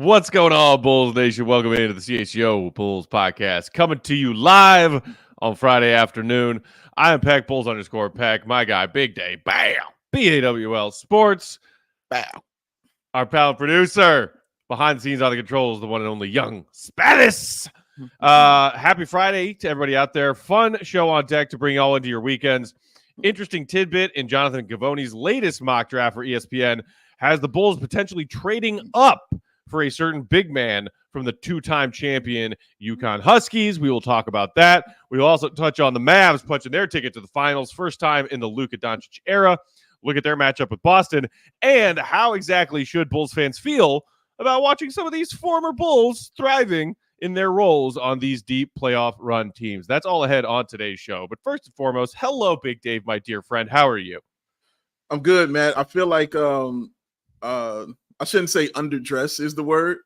What's going on, Bulls Nation? Welcome into the CHGO Bulls Podcast, coming to you live on Friday afternoon. I am Pack Bulls _Pack, my guy, Big Day, bam, BAWL Sports, bam. Our pal producer, behind the scenes on the controls, the one and only Young Spattis. Happy Friday to everybody out there. Fun show on deck to bring you all into your weekends. Interesting tidbit in Jonathan Givony's latest mock draft for ESPN has the Bulls potentially trading up for a certain big man from the two-time champion UConn Huskies. We will talk about that. We will also touch on the Mavs punching their ticket to the finals, first time in the Luka Doncic era. Look at their matchup with Boston, and how exactly should Bulls fans feel about watching some of these former Bulls thriving in their roles on these deep playoff run teams. That's all ahead on today's show. But first and foremost, hello, Big Dave, my dear friend. How are you? I'm good, man. I feel like I shouldn't say underdress is the word,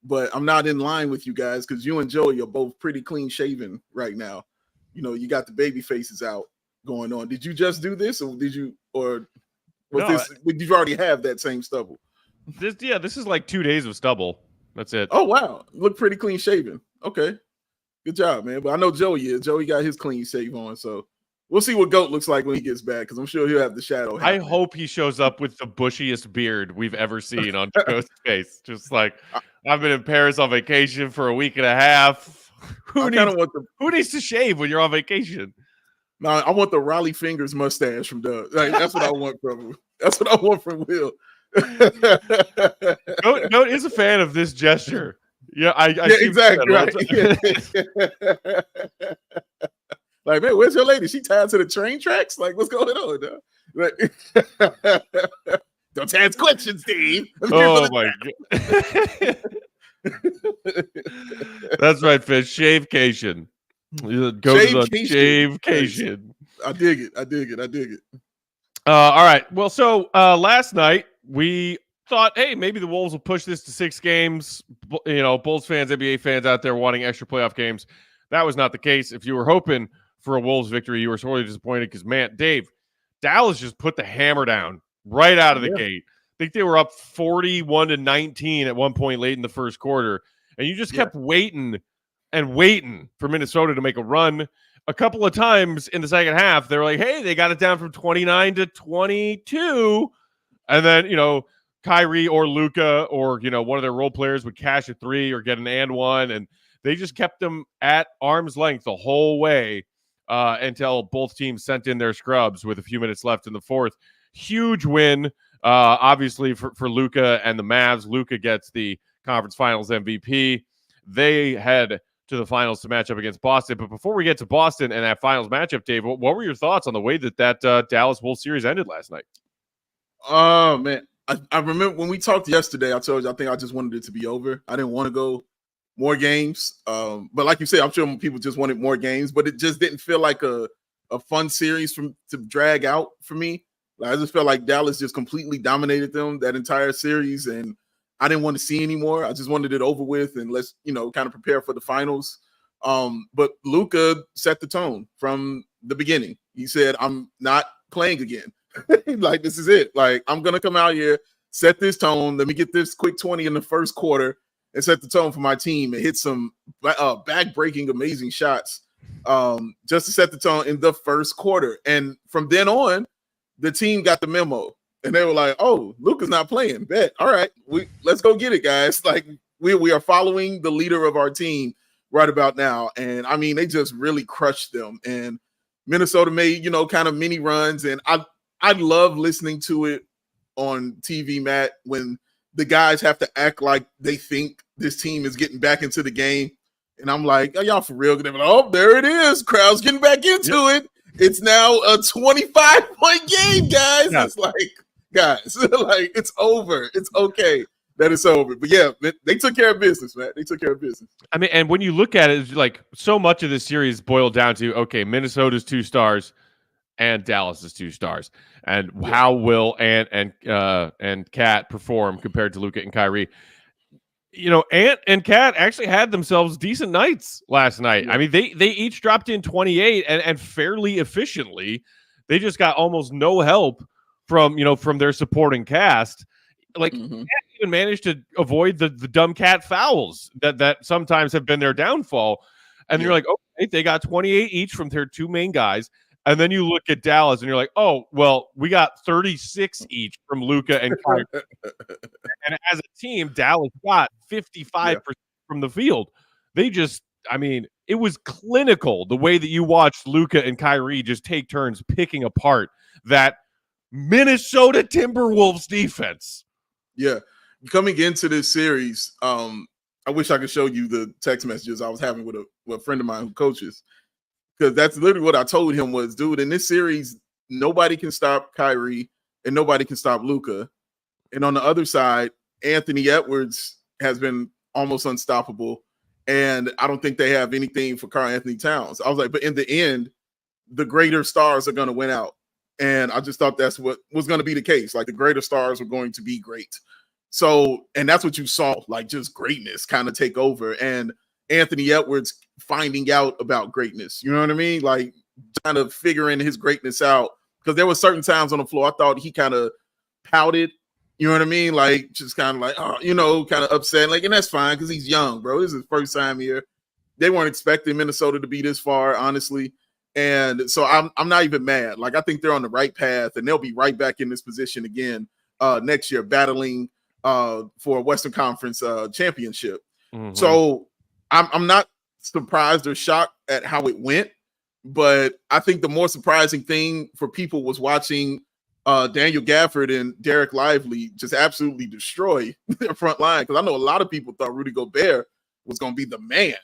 but I'm not in line with you guys because you and Joey are both pretty clean shaven right now. You know, you got the baby faces out going on. Did you just do this, or did you already have that same stubble? This is like 2 days of stubble. That's it. Oh wow, look pretty clean shaven. Okay, good job, man. But I know Joey is. Joey got his clean shave on, so we'll see what GOAT looks like when he gets back, because I'm sure he'll have the shadow. I hope he shows up with the bushiest beard we've ever seen on GOAT's face. Just like, I've been in Paris on vacation for a week and a half. Who needs to shave when you're on vacation? No, I want the Raleigh Fingers mustache from Doug. Like, that's what I want from him. That's what I want from Will. Goat is a fan of this gesture. Yeah, exactly. Right. Like, man, where's your lady? She tied to the train tracks? Like, what's going on, dog? Like, don't ask questions, Steve. Oh my god. That's right, Fish. Shavecation. Shavecation. I dig it. All right. Well, so last night we thought, hey, maybe the Wolves will push this to 6 games. You know, Bulls fans, NBA fans out there wanting extra playoff games. That was not the case. If you were hoping for a Wolves victory, you were sorely disappointed because, man, Dave, Dallas just put the hammer down right out of the gate. I think they were up 41-19 at one point late in the first quarter, and you just kept waiting and waiting for Minnesota to make a run. A couple of times in the second half, they were like, hey, they got it down from 29-22, and then, you know, Kyrie or Luka or, you know, one of their role players would cash a 3 or get an and one, and they just kept them at arm's length the whole way until both teams sent in their scrubs with a few minutes left in the fourth. Huge win, obviously, for Luka and the Mavs. Luka gets the conference finals MVP. They head to the finals to match up against Boston. But before we get to Boston and that finals matchup, Dave, what were your thoughts on the way that Dallas Wolves series ended last night? Oh, man. I remember when we talked yesterday, I told you I think I just wanted it to be over. I didn't want to go more games. But like you said, I'm sure people just wanted more games, but it just didn't feel like a fun series to drag out for me. Like, I just felt like Dallas just completely dominated them that entire series, and I didn't want to see anymore. I just wanted it over with, and let's, you know, kind of prepare for the finals. But Luka set the tone from the beginning. He said, I'm not playing again. Like, this is it. Like, I'm going to come out here, set this tone. Let me get this quick 20 in the first quarter and set the tone for my team and hit some back-breaking, amazing shots just to set the tone in the first quarter. And from then on, the team got the memo. And they were like, oh, Luka's not playing. Bet. All right, let's go get it, guys. Like, we are following the leader of our team right about now. And, I mean, they just really crushed them. And Minnesota made, you know, kind of mini runs. And I love listening to it on TV, Matt, when the guys have to act like they think this team is getting back into the game. And I'm like, are y'all for real? They're like, oh, there it is. Crowd's getting back into it. It's now a 25-point game, guys. Yeah. It's like, guys, like, it's over. It's okay that it's over. But yeah, they took care of business, man. They took care of business. I mean, and when you look at it, it's like so much of this series boiled down to, okay, Minnesota's 2 stars and Dallas's 2 stars. And how will Ant and Cat perform compared to Luka and Kyrie? You know, Ant and Cat actually had themselves decent nights last night. Yeah. I mean, they each dropped in 28 and fairly efficiently. They just got almost no help from their supporting cast. Like, even manage to avoid the dumb cat fouls that sometimes have been their downfall. And you're like, okay, they got 28 each from their two main guys. And then you look at Dallas and you're like, oh, well, we got 36 each from Luka and Kyrie. And as a team, Dallas got 55% from the field. They just, I mean, it was clinical the way that you watched Luka and Kyrie just take turns picking apart that Minnesota Timberwolves defense. Yeah. Coming into this series, I wish I could show you the text messages I was having with a friend of mine who coaches. Because that's literally what I told him was, dude, in this series, nobody can stop Kyrie and nobody can stop Luka. And on the other side, Anthony Edwards has been almost unstoppable. And I don't think they have anything for Karl Anthony Towns. I was like, but in the end, the greater stars are going to win out. And I just thought that's what was going to be the case. Like the greater stars were going to be great. So, and that's what you saw, like just greatness kind of take over. And Anthony Edwards finding out about greatness. You know what I mean? Like kind of figuring his greatness out. Because there were certain times on the floor, I thought he kind of pouted. You know what I mean? Like just kind of like, kind of upset. Like, and that's fine because he's young, bro. This is his first time here. They weren't expecting Minnesota to be this far, honestly. And so I'm not even mad. Like I think they're on the right path, and they'll be right back in this position again next year, battling for a Western Conference championship. Mm-hmm. So I'm not surprised or shocked at how it went, but I think the more surprising thing for people was watching Daniel Gafford and Derek Lively just absolutely destroy their front line. Because I know a lot of people thought Rudy Gobert was going to be the man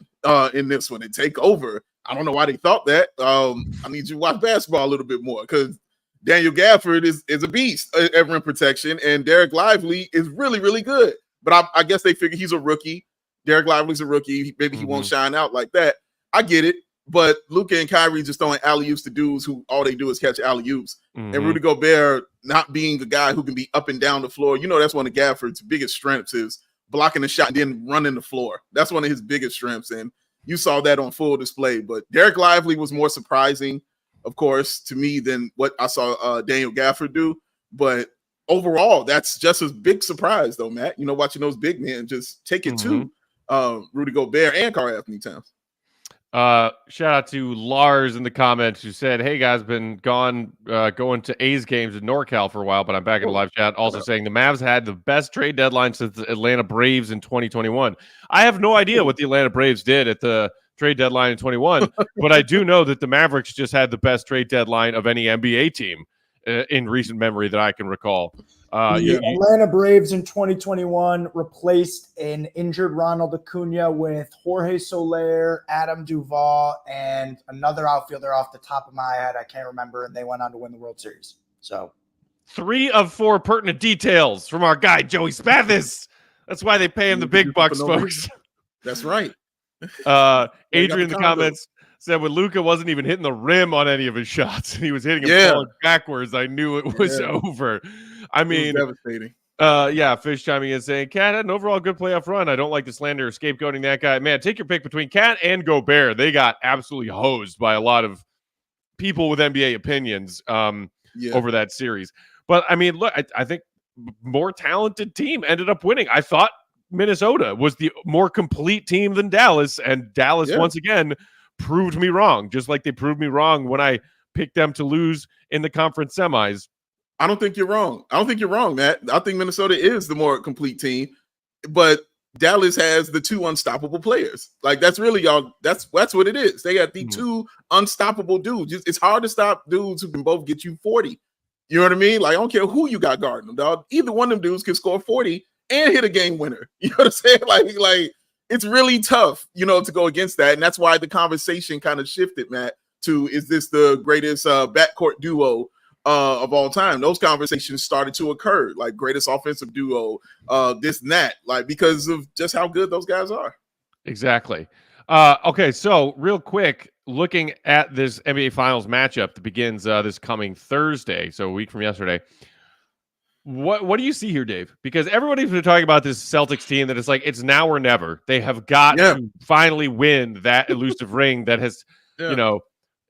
in this one and take over. I don't know why they thought that. I need you to watch basketball a little bit more because Daniel Gafford is a beast at rim protection, and Derek Lively is really, really good. But I guess they figure he's a rookie. Derek Lively's a rookie. Maybe he won't shine out like that. I get it. But Luka and Kyrie just throwing alley-oops to dudes who all they do is catch alley-oops. And Rudy Gobert not being the guy who can be up and down the floor. You know, that's one of Gafford's biggest strengths is blocking the shot and then running the floor. That's one of his biggest strengths. And you saw that on full display. But Derek Lively was more surprising, of course, to me than what I saw Daniel Gafford do. But overall, that's just a big surprise, though, Matt. You know, watching those big men just take it to Rudy Gobert and Karl Anthony Towns. Shout out to Lars in the comments who said, hey guys, been gone going to A's games in NorCal for a while, but I'm back in the live chat. Also saying the Mavs had the best trade deadline since the Atlanta Braves in 2021. I have no idea what the Atlanta Braves did at the trade deadline in 21, but I do know that the Mavericks just had the best trade deadline of any NBA team in recent memory that I can recall. The Atlanta Braves in 2021 replaced an injured Ronald Acuna with Jorge Soler, Adam Duvall, and another outfielder off the top of my head. I can't remember, and they went on to win the World Series. So 3 of 4 pertinent details from our guy, Joey Spathis. That's why they pay him the big bucks, folks. That's right. Adrian in the comments said when Luka wasn't even hitting the rim on any of his shots, he was hitting him falling backwards. I knew it was over. I mean, devastating. Fish chiming in saying Cat had an overall good playoff run. I don't like the slander of scapegoating that guy. Man, take your pick between Cat and Gobert. They got absolutely hosed by a lot of people with NBA opinions over that series. But I mean, look, I think more talented team ended up winning. I thought Minnesota was the more complete team than Dallas, and Dallas once again proved me wrong, just like they proved me wrong when I picked them to lose in the conference semis. I don't think you're wrong. Matt. I think Minnesota is the more complete team, but Dallas has the 2 unstoppable players. Like that's really y'all. That's what it is. They got the 2 unstoppable dudes. It's hard to stop dudes who can both get you 40. You know what I mean? Like I don't care who you got guarding them, dog. Either one of them dudes can score 40 and hit a game winner. You know what I'm saying? Like it's really tough, to go against that. And that's why the conversation kind of shifted, Matt, to is this the greatest backcourt duo of all time? Those conversations started to occur, like greatest offensive duo, this and that, like because of just how good those guys are. Exactly. Okay, so real quick, looking at this NBA Finals matchup that begins this coming Thursday, so a week from yesterday. What do you see here, Dave? Because everybody's been talking about this Celtics team that it's like it's now or never. They have got to finally win that elusive ring that has,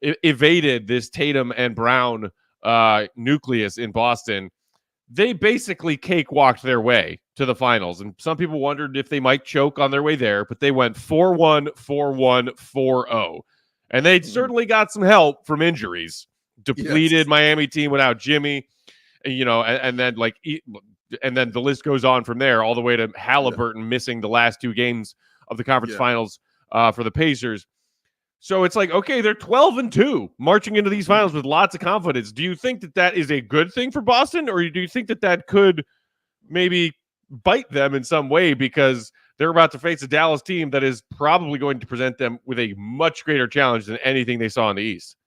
evaded this Tatum and Brown nucleus in Boston. they basically cakewalked their way to the finals. And some people wondered if they might choke on their way there, but they went 4-1, 4-1, 4-0. And they certainly got some help from injuries. Depleted Miami team without Jimmy, and then the list goes on from there all the way to Halliburton missing the last 2 games of the conference finals for the Pacers. So it's like, okay, they're 12-2 marching into these finals with lots of confidence. Do you think that is a good thing for Boston, or do you think that could maybe bite them in some way because they're about to face a Dallas team that is probably going to present them with a much greater challenge than anything they saw in the East?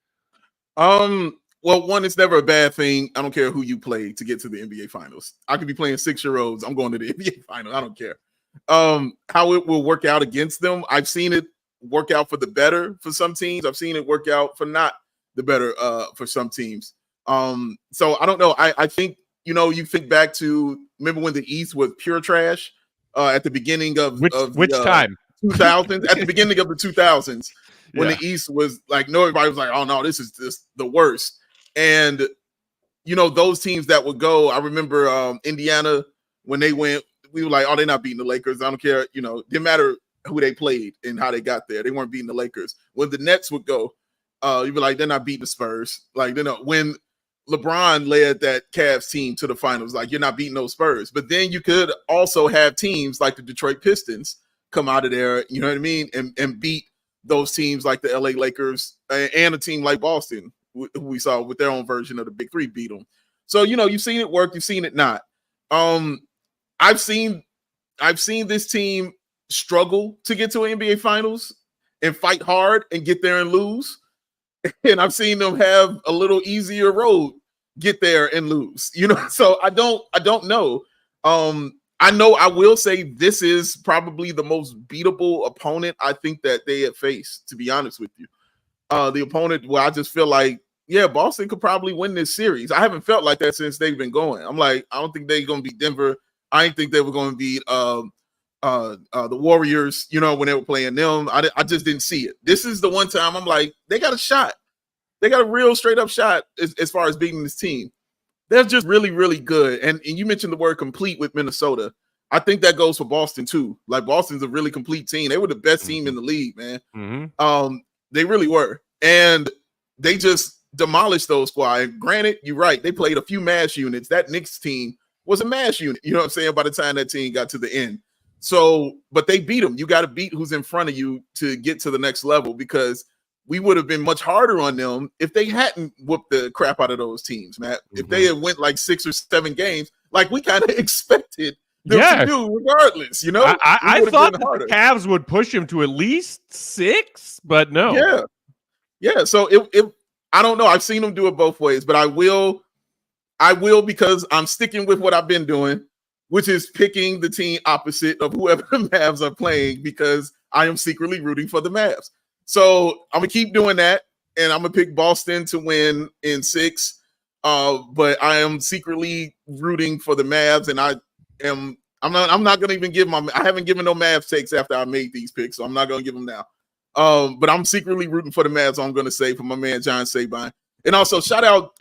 Well, one, it's never a bad thing. I don't care who you play to get to the NBA Finals. I could be playing 6-year-olds. I'm going to the NBA Finals. I don't care. How it will work out against them, I've seen it work out for the better for some teams. I've seen it work out for not the better for some teams. So I don't know. I think, you think back to, remember when the East was pure trash at the beginning of which time? 2000s, at the beginning of the 2000s, when the East was like, no, everybody was like, oh no, this is just the worst. And, those teams that would go, I remember Indiana, when they went, we were like, oh, they're not beating the Lakers. I don't care. Didn't matter who they played and how they got there. They weren't beating the Lakers. When the Nets would go, you'd be like, they're not beating the Spurs. Like, when LeBron led that Cavs team to the finals, like, you're not beating those Spurs. But then you could also have teams like the Detroit Pistons come out of there, you know what I mean, and beat those teams like the LA Lakers and a team like Boston, who we saw with their own version of the Big Three beat them. So, you've seen it work, you've seen it not. I've seen this team struggle to get to an NBA Finals and fight hard and get there and lose. And I've seen them have a little easier road, get there and lose, so I don't know. I know I will say this is probably the most beatable opponent I think that they have faced, to be honest with you. The opponent where I just feel like, Boston could probably win this series. I haven't felt like that since they've been going. I'm like, I don't think they're going to beat Denver. I didn't think they were going to beat the Warriors, when they were playing them. I just didn't see it. This is the one time I'm like, they got a shot. They got a real straight up shot as far as beating this team. They're just really, really good. And you mentioned the word complete with Minnesota. I think that goes for Boston too. Like, Boston's a really complete team. They were the best team in the league, man. Mm-hmm. They really were. And they just demolished those squads. Granted, you're right. They played a few mash units. That Knicks team was a mash unit. You know what I'm saying? By the time that team got to the end. So, but they beat them. You got to beat who's in front of you to get to the next level, because we would have been much harder on them if they hadn't whooped the crap out of those teams, Matt. Mm-hmm. If they had went like 6 or 7 games, like we kind of expected them to do regardless, I thought the Cavs would push him to at least 6, but no. Yeah. So it I don't know. I've seen them do it both ways, but I will because I'm sticking with what I've been doing, which is picking the team opposite of whoever the Mavs are playing, because I am secretly rooting for the Mavs. So I'm going to keep doing that, and I'm going to pick Boston to win in 6. But I am secretly rooting for the Mavs, and I'm not going to even give I haven't given no Mavs takes after I made these picks, so I'm not going to give them now. But I'm secretly rooting for the Mavs, I'm going to say, for my man John Sabine. And also shout out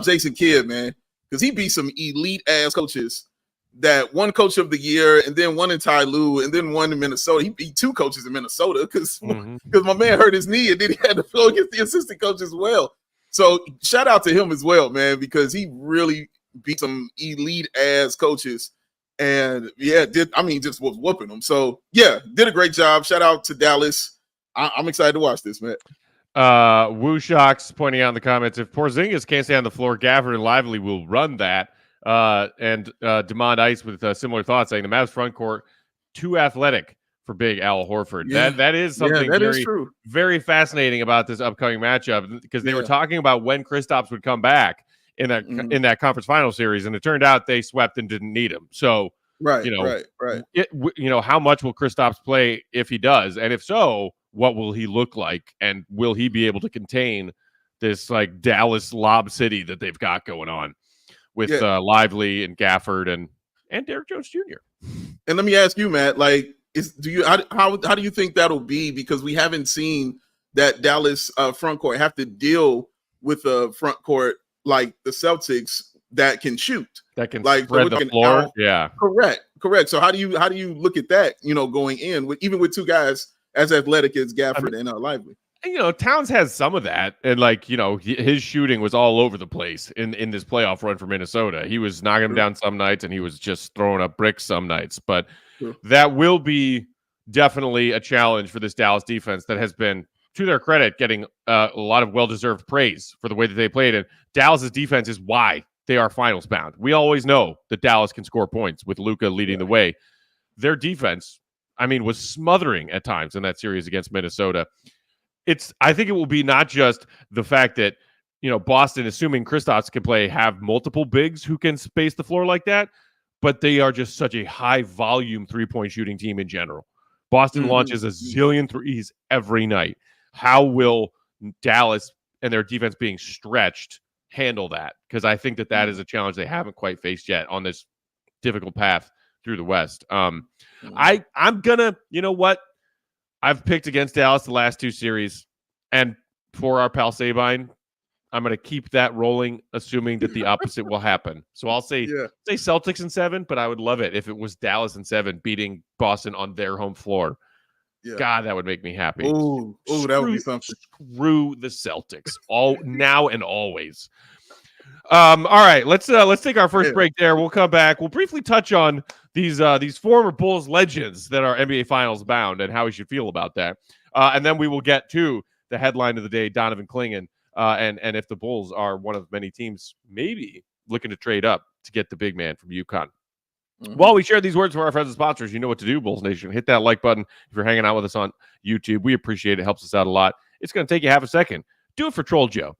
Jason Kidd, man, because he beat some elite ass coaches. That one coach of the year, and then one in Ty Lue, and then one in Minnesota. He beat 2 coaches in Minnesota because my man hurt his knee, and then he had to go against the assistant coach as well. So shout out to him as well, man, because he really beat some elite ass coaches, and just was whooping them. So did a great job. Shout out to Dallas. I'm excited to watch this, man. Woo Shocks pointing out in the comments, if Porzingis can't stay on the floor, Gafford and Lively will run that. And Demond Ice with similar thoughts, saying the Mavs front court too athletic for big Al Horford. That is something very, very fascinating about this upcoming matchup, because they were talking about when Kristaps would come back in that conference final series, and it turned out they swept and didn't need him. So how much will Kristaps play if he does, and if so, what will he look like, and will he be able to contain this like Dallas Lob City that they've got going on with Lively and Gafford and Derrick Jones Jr. And let me ask you, Matt, like, how do you think that'll be? Because we haven't seen that Dallas front court have to deal with a front court like the Celtics that can shoot, that can like spread the floor. Correct. So how do you look at that? Going in with even with two guys as athletic as Gafford and Lively. Towns has some of that, and his shooting was all over the place in this playoff run for Minnesota. He was knocking them down some nights, and he was just throwing up bricks some nights. But that will be definitely a challenge for this Dallas defense that has been, to their credit, getting a lot of well-deserved praise for the way that they played. And Dallas's defense is why they are finals bound. We always know that Dallas can score points with Luka leading the way. Their defense, was smothering at times in that series against Minnesota. I think it will be not just the fact that, Boston, assuming Kristaps can play, have multiple bigs who can space the floor like that, but they are just such a high-volume three-point shooting team in general. Boston launches a zillion threes every night. How will Dallas and their defense being stretched handle that? Because I think that is a challenge they haven't quite faced yet on this difficult path through the West. I'm gonna, I've picked against Dallas the last two series, and for our pal Sabine, I'm gonna keep that rolling, assuming that the opposite will happen. So I'll say Celtics in 7, but I would love it if it was Dallas in 7 beating Boston on their home floor. Yeah. God, that would make me happy. Oh, that would be something. Screw the Celtics, all now and always. All right, let's take our first break there. We'll come back. We'll briefly touch on these former Bulls legends that are NBA Finals bound and how we should feel about that. And then we will get to the headline of the day, Donovan Clingan, and if the Bulls are one of many teams maybe looking to trade up to get the big man from UConn. While we share these words from our friends and sponsors, you know what to do, Bulls Nation. Hit that like button if you're hanging out with us on YouTube. We appreciate it. It helps us out a lot. It's going to take you half a second. Do it for Troll Joe.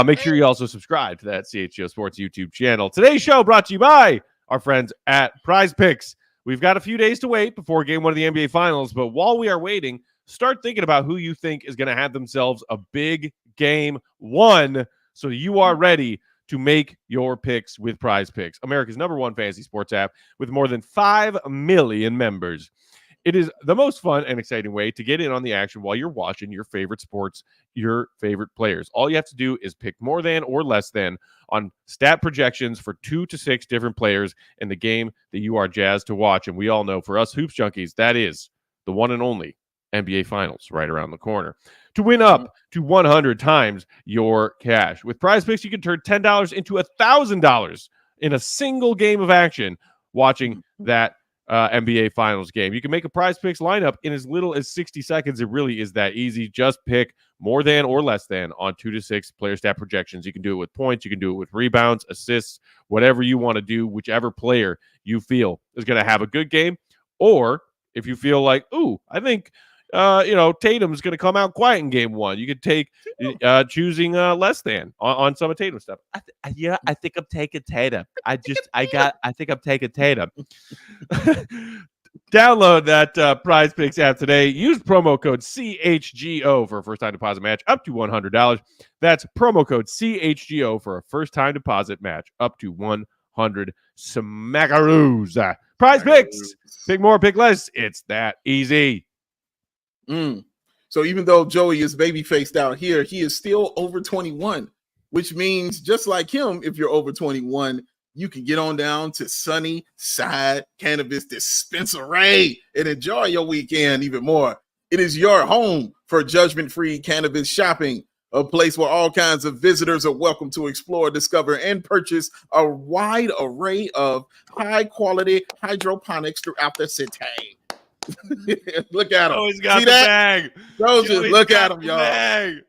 Make sure you also subscribe to that CHGO Sports YouTube channel. Today's show brought to you by our friends at Prize Picks. We've got a few days to wait before Game 1 of the NBA Finals, but while we are waiting, start thinking about who you think is going to have themselves a big Game 1 so you are ready to make your picks with Prize Picks, America's #1 fantasy sports app with more than 5 million members. It is the most fun and exciting way to get in on the action while you're watching your favorite sports, your favorite players. All you have to do is pick more than or less than on stat projections for 2 to 6 different players in the game that you are jazzed to watch. And we all know, for us Hoops Junkies, that is the one and only NBA Finals right around the corner. To win up to 100 times your cash. With Prize Picks, you can turn $10 into $1,000 in a single game of action watching that NBA Finals game. You can make a Prize Picks lineup in as little as 60 seconds. It really is that easy. Just pick more than or less than on 2 to 6 player stat projections. You can do it with points. You can do it with rebounds, assists, whatever you want to do, whichever player you feel is going to have a good game. Or if you feel like, I think Tatum's going to come out quiet in Game 1. You could take choosing less than on some of Tatum's stuff. I think I'm taking Tatum. I think I'm taking Tatum. Download that Prize Picks app today. Use promo code CHGO for a first-time deposit match up to $100. That's promo code CHGO for a first-time deposit match up to $100. Smackaroos. Prize Picks. Pick more, pick less. It's that easy. So even though Joey is baby-faced out here, he is still over 21, which means just like him, if you're over 21, you can get on down to Sunny Side Cannabis Dispensary and enjoy your weekend even more. It is your home for judgment-free cannabis shopping, a place where all kinds of visitors are welcome to explore, discover, and purchase a wide array of high-quality hydroponics throughout the city. Look at him. He's got the bag. Just look at him, y'all.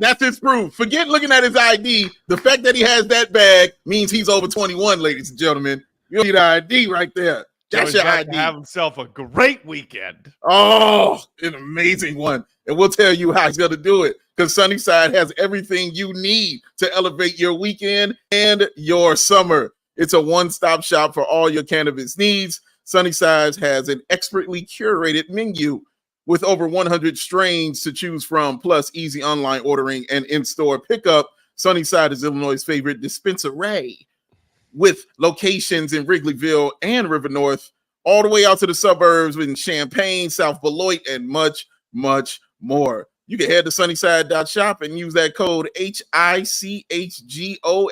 That's his proof. Forget looking at his ID. The fact that he has that bag means he's over 21, ladies and gentlemen. You need an ID right there. That's your ID. Have himself a great weekend. Oh, an amazing one. And we'll tell you how he's going to do it, because Sunnyside has everything you need to elevate your weekend and your summer. It's a one-stop shop for all your cannabis needs. Sunnyside has an expertly curated menu with over 100 strains to choose from, plus easy online ordering and in-store pickup. Sunnyside is Illinois' favorite dispensary, with locations in Wrigleyville and River North, all the way out to the suburbs in Champaign, South Beloit, and much, much more. you can head to sunnyside.shop and use that code HICHGO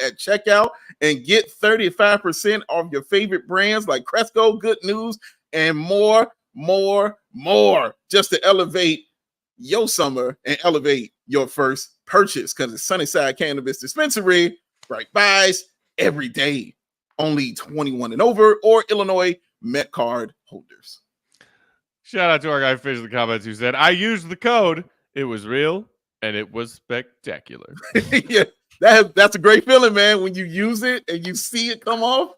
at checkout and get 35% off your favorite brands like Cresco, Good News, and more, just to elevate your summer and elevate your first purchase, because it's Sunnyside Cannabis Dispensary, right buys every day. Only 21 and over or Illinois Met card holders. Shout out to our guy Fish in the comments who said, I used the code. It was real and it was spectacular. Yeah, that's a great feeling, man. When you use it and you see it come off.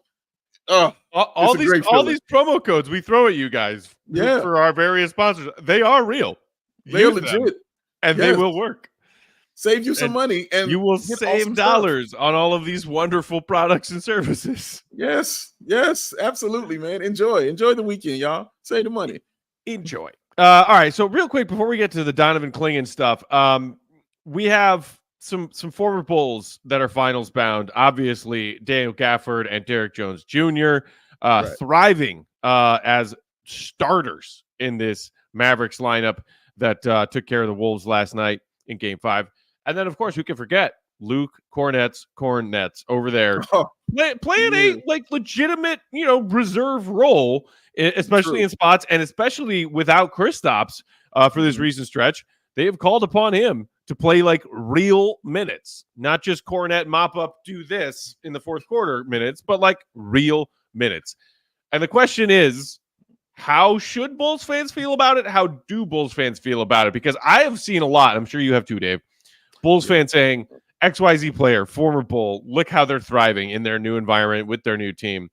All these promo codes we throw at you guys for our various sponsors, they are real. They are legit. And they will work. Save you some money. And you will save awesome dollars on all of these wonderful products and services. Yes, absolutely, man. Enjoy the weekend, y'all. Save the money. Enjoy. All right, so real quick before we get to the Donovan Clingan stuff, we have some former Bulls that are finals bound. Obviously, Daniel Gafford and Derek Jones Jr. Thriving as starters in this Mavericks lineup that took care of the Wolves last night in Game 5. And then, of course, who can forget Luke Cornets over there playing a legitimate, reserve role, especially in spots and especially without Kristaps for this recent stretch. They have called upon him to play like real minutes, not just Cornet mop up, do this in the fourth quarter minutes, but like real minutes. And the question is, how should Bulls fans feel about it? How do Bulls fans feel about it? Because I have seen a lot, I'm sure you have too, Dave, Bulls fans saying, XYZ player, former Bull, look how they're thriving in their new environment with their new team.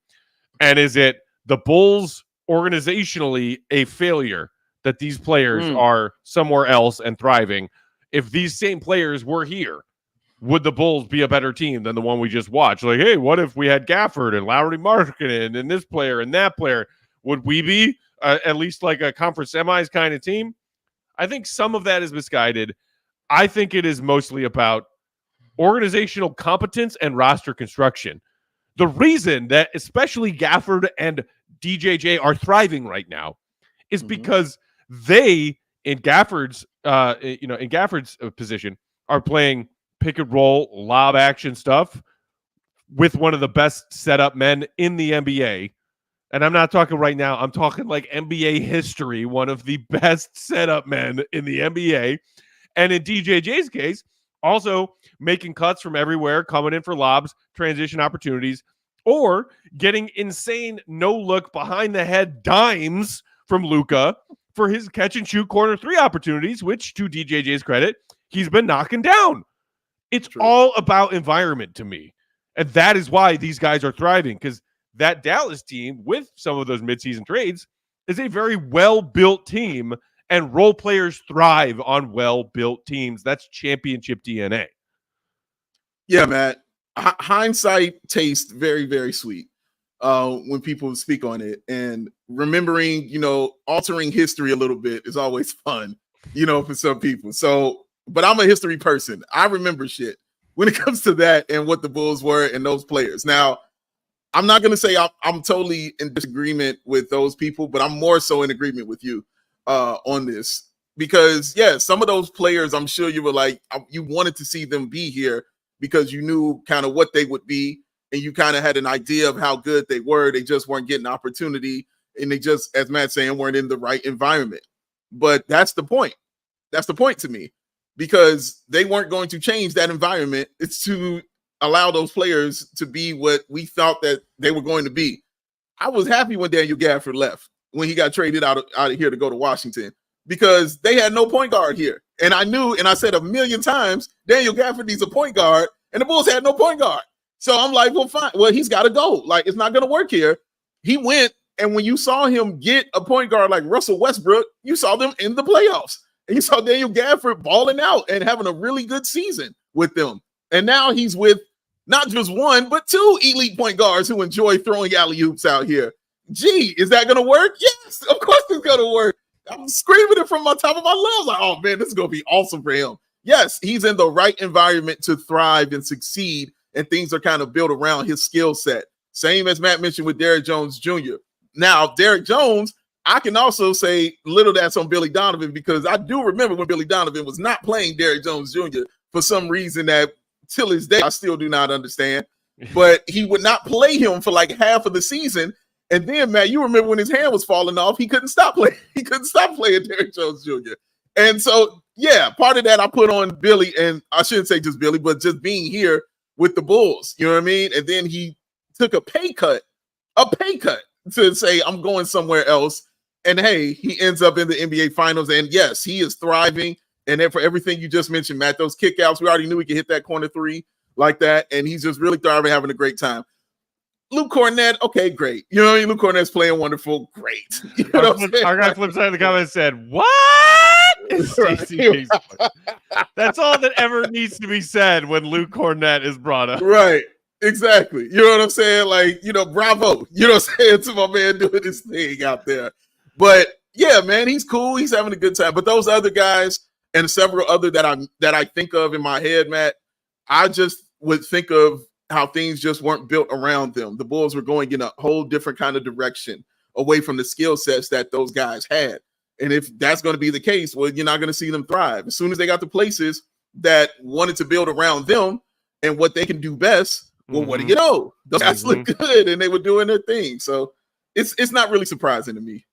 And is it the Bulls organizationally a failure that these players are somewhere else and thriving? If these same players were here, would the Bulls be a better team than the one we just watched? Like, hey, what if we had Gafford and Lauri Markkanen and this player and that player? Would we be at least like a conference semis kind of team? I think some of that is misguided. I think it is mostly about organizational competence and roster construction. The reason that especially Gafford and DJJ are thriving right now is because they, in Gafford's position, are playing pick and roll, lob action stuff with one of the best setup men in the NBA. And I'm not talking right now. I'm talking like NBA history, one of the best setup men in the NBA. And in DJJ's case, also making cuts from everywhere, coming in for lobs, transition opportunities, or getting insane no-look behind-the-head dimes from Luka for his catch-and-shoot corner three opportunities, which, to DJJ's credit, he's been knocking down. It's all about environment to me. And that is why these guys are thriving, because that Dallas team, with some of those midseason trades, is a very well-built team, and role players thrive on well-built teams. That's championship DNA. Yeah, Matt. Hindsight tastes very, very sweet when people speak on it. And remembering, altering history a little bit is always fun, for some people. So, but I'm a history person. I remember shit when it comes to that and what the Bulls were and those players. Now, I'm not going to say I'm totally in disagreement with those people, but I'm more so in agreement with you on this. Because, some of those players, I'm sure you were like, you wanted to see them be here because you knew kind of what they would be, and you kind of had an idea of how good they were. They just weren't getting opportunity, and they just, as Matt's saying, weren't in the right environment. But that's the point. That's the point to me, because they weren't going to change that environment. It's to allow those players to be what we thought that they were going to be. I was happy when Daniel Gafford left, when he got traded out of here to go to Washington, because they had no point guard here. And I knew, and I said a million times, Daniel Gafford needs a point guard, and the Bulls had no point guard. So I'm like, well, fine. Well, he's got to go. Like, it's not going to work here. He went, and when you saw him get a point guard like Russell Westbrook, you saw them in the playoffs. And you saw Daniel Gafford balling out and having a really good season with them. And now he's with not just one, but two elite point guards who enjoy throwing alley-oops out here. Gee, is that going to work? Yes, of course it's going to work. I'm screaming it from my top of my lungs. Like, oh, man, this is going to be awesome for him. Yes, he's in the right environment to thrive and succeed, and things are kind of built around his skill set. Same as Matt mentioned with Derek Jones Jr. Now, Derek Jones, I can also say little that's on Billy Donovan, because I do remember when Billy Donovan was not playing Derrick Jones Jr. for some reason that till this day I still do not understand. But he would not play him for like half of the season. And then, Matt, you remember when his hand was falling off, he couldn't stop playing. He couldn't stop playing Derrick Jones Jr. And so, yeah, part of that I put on Billy, and I shouldn't say just Billy, but just being here with the Bulls. You know what I mean? And then he took a pay cut to say, I'm going somewhere else. And hey, he ends up in the NBA Finals. And yes, he is thriving. And then for everything you just mentioned, Matt, those kickouts, we already knew he could hit that corner three like that. And he's just really thriving, having a great time. Luke Cornett, okay, great. You know what I mean? Luke Cornett's playing wonderful. Great. You know our guy flip side of the comments said, what? That's all that ever needs to be said when Luke Cornett is brought up. Right. Exactly. You know what I'm saying? Like, bravo. You know what I'm saying? To my man doing this thing out there. But yeah, man, he's cool. He's having a good time. But those other guys and several other that I think of in my head, Matt, I just would think of how things just weren't built around them. The Bulls were going in a whole different kind of direction away from the skill sets that those guys had. And if that's going to be the case, well, you're not going to see them thrive. As soon as they got the places that wanted to build around them and what they can do best, well, what do you know? Those guys look good and they were doing their thing. So it's not really surprising to me.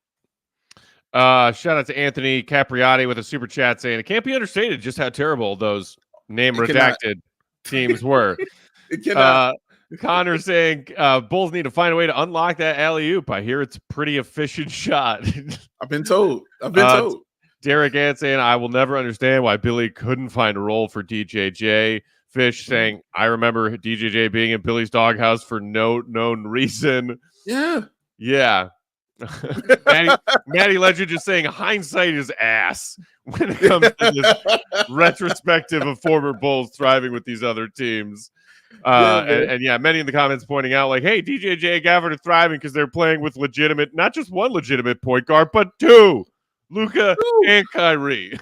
Shout out to Anthony Capriati with a super chat saying it can't be understated just how terrible those name redacted teams were. Connor saying Bulls need to find a way to unlock that alley-oop. I hear it's a pretty efficient shot. I've been told. Derek Ant saying I will never understand why Billy couldn't find a role for DJJ. Fish saying I remember DJJ being in Billy's doghouse for no known reason. Yeah. Maddie Legend just saying hindsight is ass when it comes to this retrospective of former Bulls thriving with these other teams. Many in the comments pointing out like, hey, DJJ and Gafford are thriving because they're playing with not just one legitimate point guard, but two, Luka and Kyrie.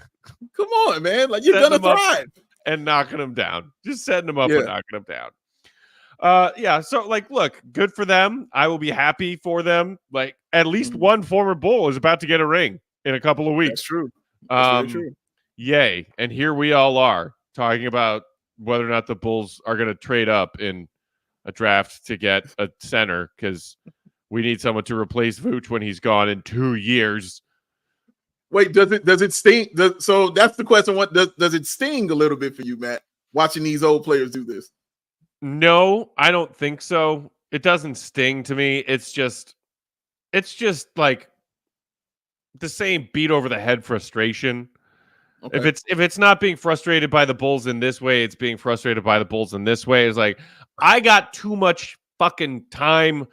Come on, man. Like, you're going to thrive. And knocking them down. Just setting them up and knocking them down. So, like, look, good for them. I will be happy for them. Like, at least one former Bull is about to get a ring in a couple of weeks. That's true. That's very true. Yay. And here we all are talking about whether or not the Bulls are going to trade up in a draft to get a center because we need someone to replace Vooch when he's gone in 2 years. Wait, does it sting? So that's the question. What does it sting a little bit for you, Matt, watching these old players do this? No, I don't think so. It doesn't sting to me. It's just like the same beat over the head frustration. Okay. If it's not being frustrated by the Bulls in this way, it's being frustrated by the Bulls in this way. It's like I got too much fucking time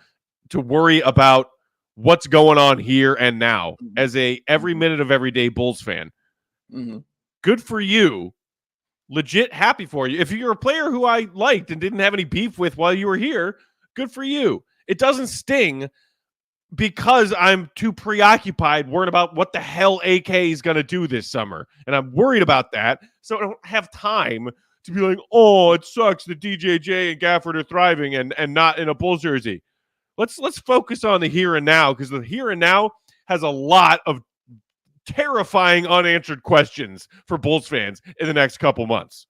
to worry about what's going on here and now as a every minute of every day Bulls fan. Good for you. Legit happy for you. If you're a player who I liked and didn't have any beef with while you were here, good for you. It doesn't sting because I'm too preoccupied worrying about what the hell AK is going to do this summer. And I'm worried about that. So I don't have time to be like, oh, it sucks that DJJ and Gafford are thriving and not in a Bulls jersey. Let's focus on the here and now, because the here and now has a lot of terrifying unanswered questions for Bulls fans in the next couple months.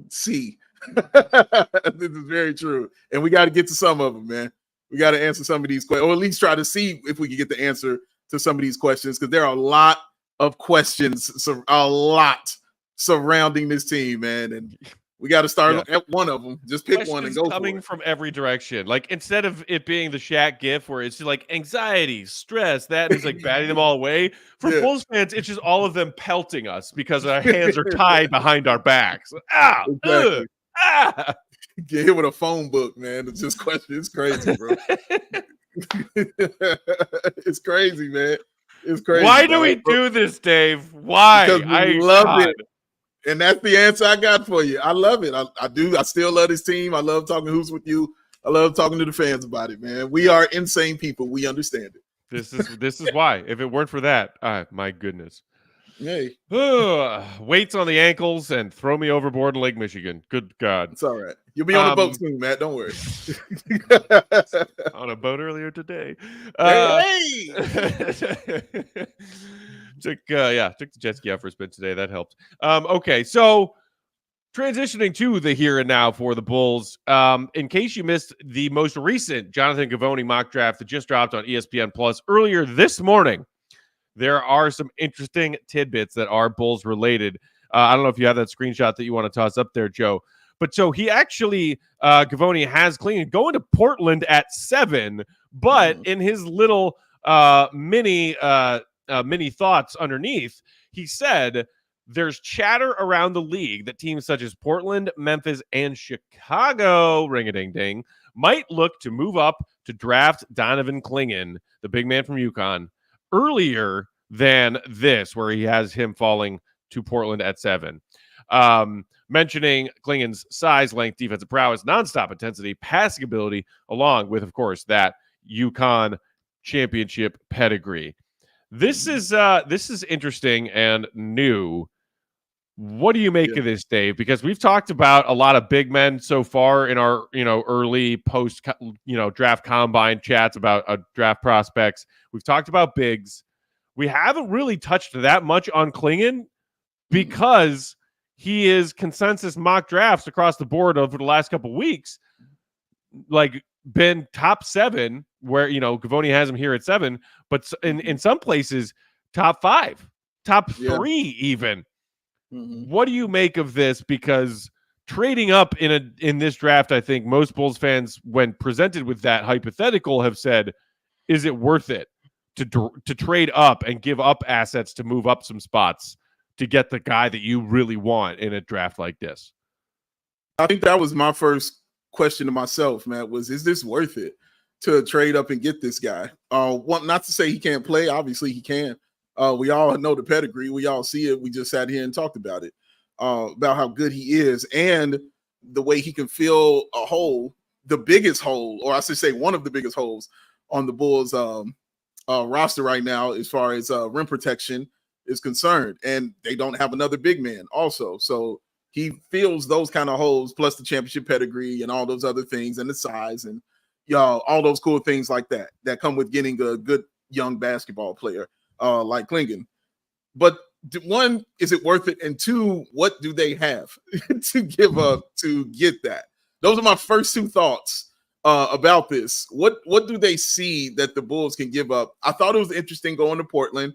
See, this is very true. And we got to get to some of them, man. We got to answer some of these questions, or at least try to see if we can get the answer to some of these questions, because there are a lot of questions, surrounding this team, man. And we got to start at one of them. Just pick one and go coming for it. From every direction. Like, instead of it being the Shaq gif where it's just like anxiety, stress, that is like batting them all away. For Bulls fans, it's just all of them pelting us because our hands are tied behind our backs. Exactly. Get hit with a phone book, man. It's just question. It's crazy, bro. It's crazy, man. It's crazy. Why do we do this, Dave? Why? Because we love it. And that's the answer I got for you. I love it. I do. I still love this team. I love talking hoops with you. I love talking to the fans about it, man. We are insane people. We understand it. This is why. If it weren't for that, my goodness. Hey, weights on the ankles and throw me overboard in Lake Michigan. Good God. it's all right. You'll be on the boat soon, Matt. Don't worry. On a boat earlier today. Hey! Took the jet ski out for a spin today. That helped. Okay, so transitioning to the here and now for the Bulls. In case you missed the most recent Jonathan Givony mock draft that just dropped on ESPN Plus earlier this morning, there are some interesting tidbits that are Bulls related. I don't know if you have that screenshot that you want to toss up there, Joe. But so he actually, Givony has Clingan going to Portland at 7, but in his little mini thoughts underneath, he said there's chatter around the league that teams such as Portland, Memphis, and Chicago, ring-a-ding-ding, might look to move up to draft Donovan Clingan, the big man from UConn, earlier than this, where he has him falling to Portland at 7. Mentioning Clingan's size, length, defensive prowess, nonstop intensity, passing ability, along with, of course, that UConn championship pedigree. This is interesting and new. What do you make of this, Dave? Because we've talked about a lot of big men so far in our early post draft combine chats about draft prospects. We've talked about bigs. We haven't really touched that much on Clingan because he is consensus mock drafts across the board over the last couple of weeks, like been top 7, where Givony has him here at 7, but in some places top 5, top 3 even. What do you make of this? Because trading up in this draft, I think most Bulls fans, when presented with that hypothetical, have said, is it worth it to trade up and give up assets to move up some spots to get the guy that you really want in a draft like this? I think that was my first question to myself, Matt, is this worth it to trade up and get this guy? Not to say he can't play. Obviously he can. We all know the pedigree. We all see it. We just sat here and talked about it, about how good he is and the way he can fill a hole, the biggest hole, or I should say one of the biggest holes on the Bulls roster right now as far as rim protection is concerned. And they don't have another big man also. So he fills those kind of holes, plus the championship pedigree and all those other things and the size and all those cool things like that come with getting a good young basketball player like Clingan. But one, is it worth it? And two, what do they have to give up to get that? Those are my first 2 thoughts about this. What do they see that the Bulls can give up? I thought it was interesting going to Portland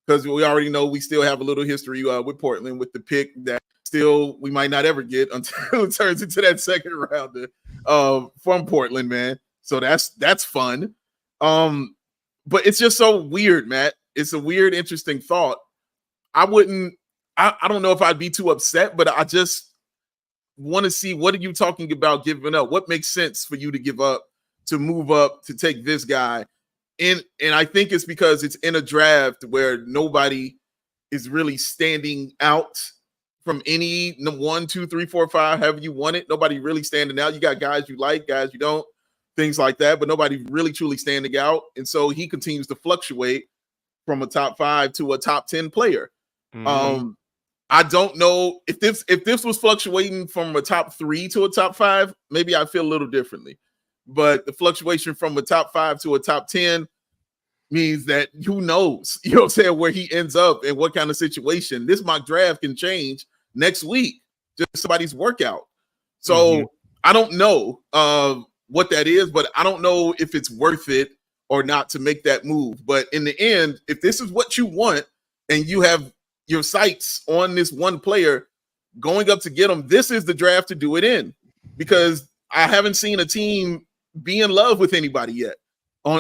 because we already know we still have a little history with Portland with the pick that still we might not ever get until it turns into that second rounder from Portland, man. So that's fun. But it's just so weird, Matt. It's a weird, interesting thought. I don't know if I'd be too upset, but I just want to see, what are you talking about giving up? What makes sense for you to give up, to move up, to take this guy? And I think it's because it's in a draft where nobody is really standing out from any 1, 2, 3, 4, 5, however you want it. Nobody really standing out. You got guys you like, guys you don't, things like that, but nobody really truly standing out. And so he continues to fluctuate from a top 5 to a top 10 player. I don't know if this was fluctuating from a top 3 to a top 5, maybe I feel a little differently. But the fluctuation from a top 5 to a top 10 means that who knows, you know what I'm saying, where he ends up and what kind of situation. This mock draft can change next week, just somebody's workout. So I don't know what that is, but I don't know if it's worth it or not to make that move. But in the end, if this is what you want and you have your sights on this one player going up to get him, this is the draft to do it in, because I haven't seen a team be in love with anybody yet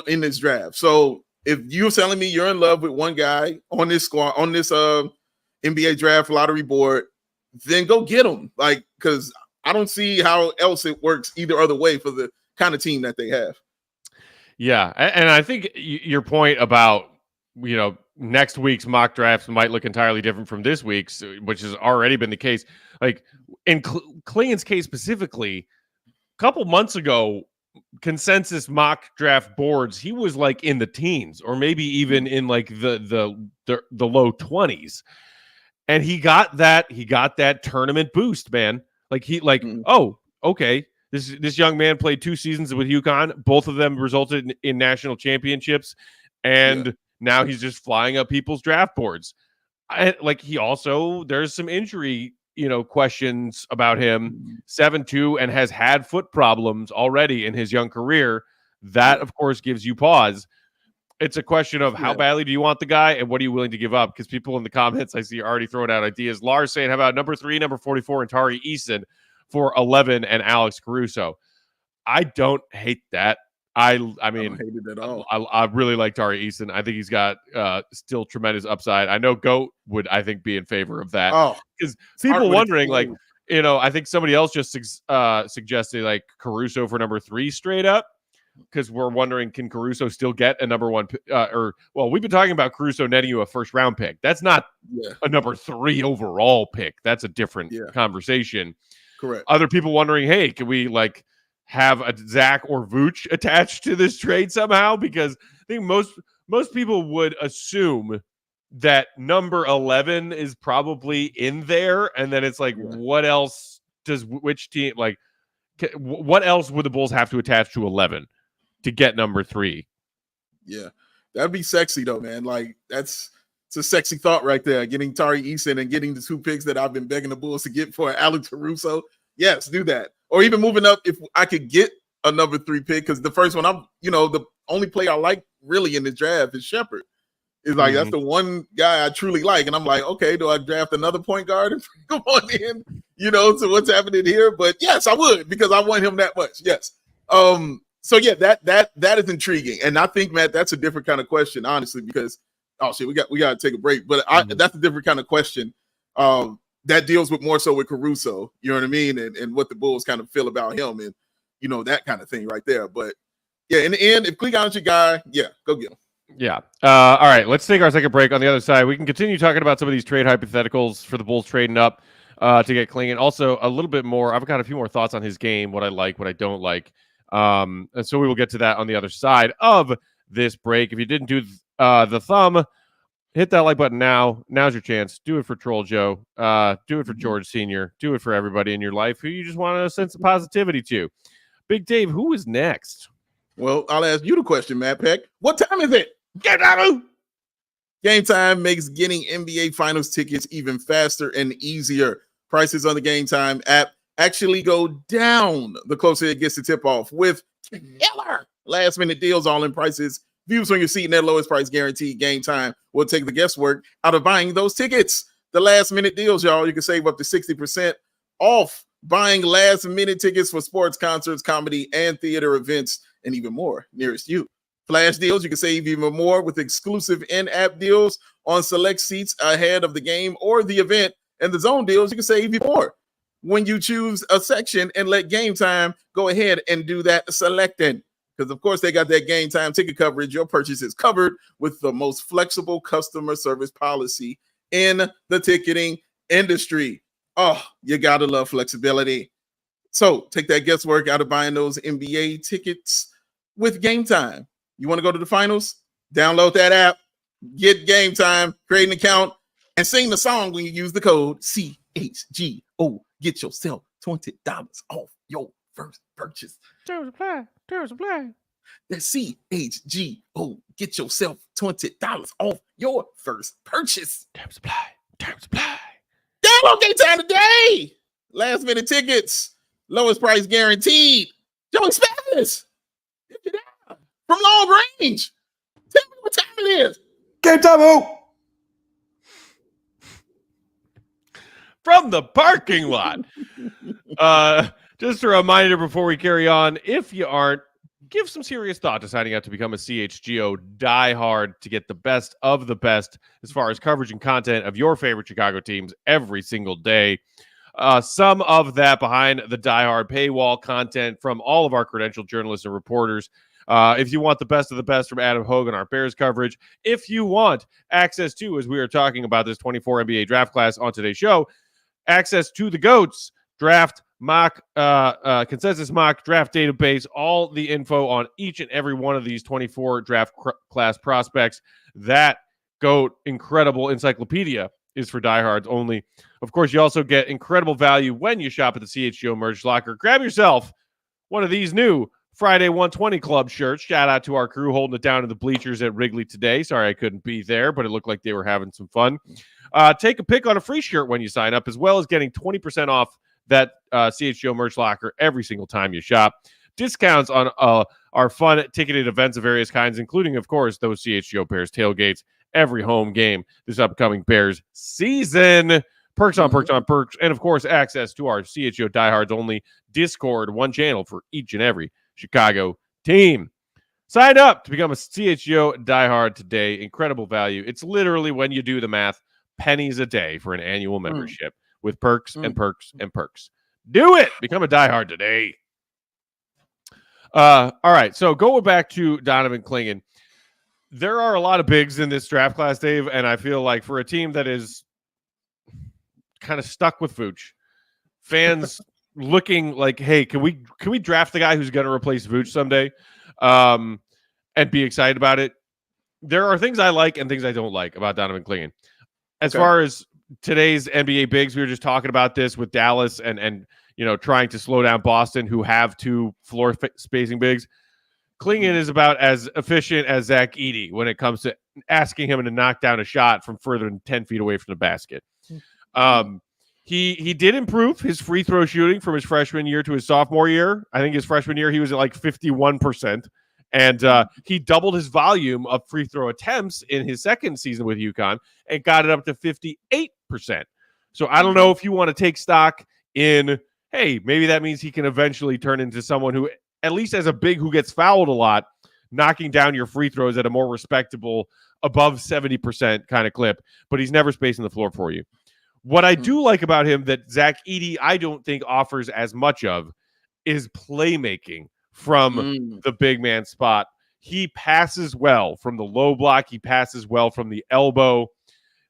in this draft. So if you're telling me you're in love with one guy on this squad, on this NBA draft lottery board, then go get him. Like, because I don't see how else it works either other way for the kind of team that they have. Yeah, and I think your point about, next week's mock drafts might look entirely different from this week's, which has already been the case. Like in Clingan's case specifically, a couple months ago, consensus mock draft boards, he was like in the teens or maybe even in like the low 20s. And he got that tournament boost, man. Like oh, okay. This young man played 2 seasons with UConn. Both of them resulted in national championships. And now he's just flying up people's draft boards. There's some injury, questions about him. 7'2" and has had foot problems already in his young career. That, of course, gives you pause. It's a question of how badly do you want the guy and what are you willing to give up? Because people in the comments I see are already throwing out ideas. Lars saying, how about number 3, number 44, and Tari Eason for 11 and Alex Caruso? I don't hate that. I mean, I don't hate it at all. I really like Tari Eason. I think he's got still tremendous upside. I know Goat would, I think, be in favor of that. Oh, because people wondering, I think somebody else just suggested like Caruso for number 3 straight up. Because we're wondering, can Caruso still get a number 1 we've been talking about Caruso netting you a first round pick. That's not a number 3 overall pick. That's a different conversation. Correct. Other people wondering, hey, can we have a Zach or Vooch attached to this trade somehow? Because I think most people would assume that number 11 is probably in there. And then it's what else does which team what else would the Bulls have to attach to 11 to get number 3? Yeah, that'd be sexy though, man. It's a sexy thought right there. Getting Tari Eason and getting the 2 picks that I've been begging the Bulls to get for Alex Caruso. Yes, do that. Or even moving up if I could get a number 3 pick, because the first one the only player I like really in the draft is Shepherd. It's that's the one guy I truly like. And I'm like, okay, do I draft another point guard and come on in, to what's happening here? But yes, I would, because I want him that much. Yes. So yeah, that is intriguing. And I think, Matt, that's a different kind of question, honestly, because we got to take a break. But that's a different kind of question. That deals with more so with Caruso, you know what I mean? And what the Bulls kind of feel about him and, that kind of thing right there. But yeah, in the end, if Clingan's your guy, go get him. Yeah. All right. Let's take our second break. On the other side, we can continue talking about some of these trade hypotheticals for the Bulls trading up to get Clingan. Also, a little bit more. I've got a few more thoughts on his game, what I like, what I don't like. And so we will get to that on the other side of this break. If you didn't do the thumb, hit that like button now. Now's your chance. Do it for Troll Joe. Do it for George Sr. Do it for everybody in your life who you just want a sense of positivity to. Big Dave, who is next? Well, I'll ask you the question, Matt Peck. What time is it? Game Time makes getting NBA Finals tickets even faster and easier. Prices on the Game Time app actually go down the closer it gets to tip-off with killer last-minute deals, all-in prices, views on your seat, and their lowest price guaranteed. Game Time will take the guesswork out of buying those tickets. The last-minute deals, y'all, you can save up to 60% off buying last-minute tickets for sports, concerts, comedy, and theater events, and even more nearest you. Flash deals, you can save even more with exclusive in-app deals on select seats ahead of the game or the event. And the zone deals, you can save even more when you choose a section and let Game Time go ahead and do that selecting. Because, of course, they got that Game Time ticket coverage. Your purchase is covered with the most flexible customer service policy in the ticketing industry. Oh, you got to love flexibility. So take that guesswork out of buying those NBA tickets with Game Time. You want to go to the finals? Download that app, get Game Time, create an account, and sing the song when you use the code CHGO. Get yourself $20 off your first purchase. Terms apply. That's CHGO. Get yourself $20 off your first purchase. Terms apply. Download Game Time today. Last minute tickets, lowest price guaranteed. Joey Spathis. From long range. Tell me what time it is. Game Time, who? From the parking lot. Just a reminder before we carry on, if you aren't, give some serious thought to signing up to become a CHGO diehard to get the best of the best as far as coverage and content of your favorite Chicago teams every single day. Some of that behind the diehard paywall content from all of our credentialed journalists and reporters. If you want the best of the best from Adam Hogan, our Bears coverage, if you want access to, as we are talking about this 24 NBA draft class on today's show, access to the GOATs draft consensus mock draft database, all the info on each and every one of these 24 draft class prospects. That GOAT incredible encyclopedia is for diehards only. Of course, you also get incredible value when you shop at the CHGO merch locker. Grab yourself one of these new Friday 120 Club shirts. Shout out to our crew holding it down in the bleachers at Wrigley today. Sorry I couldn't be there, but it looked like they were having some fun. Take a pick on a free shirt when you sign up, as well as getting 20% off that CHGO merch locker every single time you shop. Discounts on our fun ticketed events of various kinds, including, of course, those CHGO Bears tailgates every home game this upcoming Bears season. Perks on perks on perks. And, of course, access to our CHGO Diehards only Discord, one channel for each and every Chicago team. Sign up to become a CHGO diehard today. Incredible value. It's literally, when you do the math, pennies a day for an annual membership with perks and perks and perks. Do it. Become a diehard today. All right. So going back to Donovan Clingan, there are a lot of bigs in this draft class, Dave, and I feel like for a team that is kind of stuck with Vooch, fans looking like, hey, can we draft the guy who's going to replace Vooch someday, and be excited about it? There are things I like and things I don't like about Donovan Clingan. As far as today's NBA bigs, we were just talking about this with Dallas and trying to slow down Boston, who have two floor spacing bigs. Clingan is about as efficient as Zach Edey when it comes to asking him to knock down a shot from further than 10 feet away from the basket. He did improve his free throw shooting from his freshman year to his sophomore year. I think his freshman year he was at like 51%. And he doubled his volume of free throw attempts in his second season with UConn and got it up to 58%. So I don't know if you want to take stock in, hey, maybe that means he can eventually turn into someone who, at least as a big who gets fouled a lot, knocking down your free throws at a more respectable, above 70% kind of clip, but he's never spacing the floor for you. What I do like about him that Zach Edey, I don't think offers as much of, is playmaking from the big man spot. He passes well from the low block. He passes well from the elbow.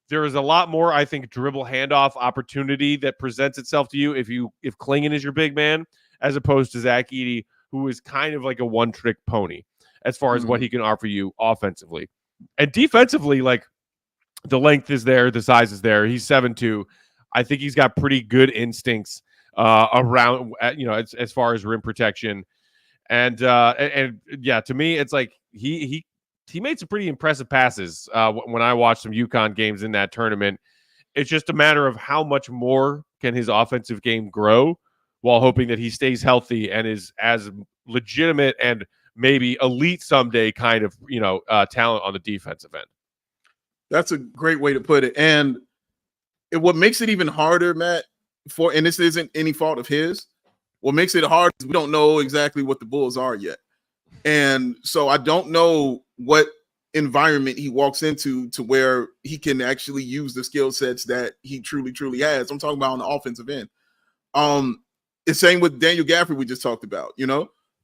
There is a lot more, I think, dribble handoff opportunity that presents itself to you if Clingan is your big man, as opposed to Zach Edey, who is kind of like a one-trick pony as far as what he can offer you offensively. And defensively, like, the length is there, the size is there. He's 7'2". I think he's got pretty good instincts around, as far as rim protection. And yeah, to me, it's like he made some pretty impressive passes when I watched some UConn games in that tournament. It's just a matter of how much more can his offensive game grow, while hoping that he stays healthy and is as legitimate and maybe elite someday kind of talent on the defensive end. That's a great way to put it. And what makes it even harder, Matt, and this isn't any fault of his, what makes it hard is we don't know exactly what the Bulls are yet. And so I don't know what environment he walks into to where he can actually use the skill sets that he truly, truly has. I'm talking about on the offensive end. The same with Daniel Gafford we just talked about,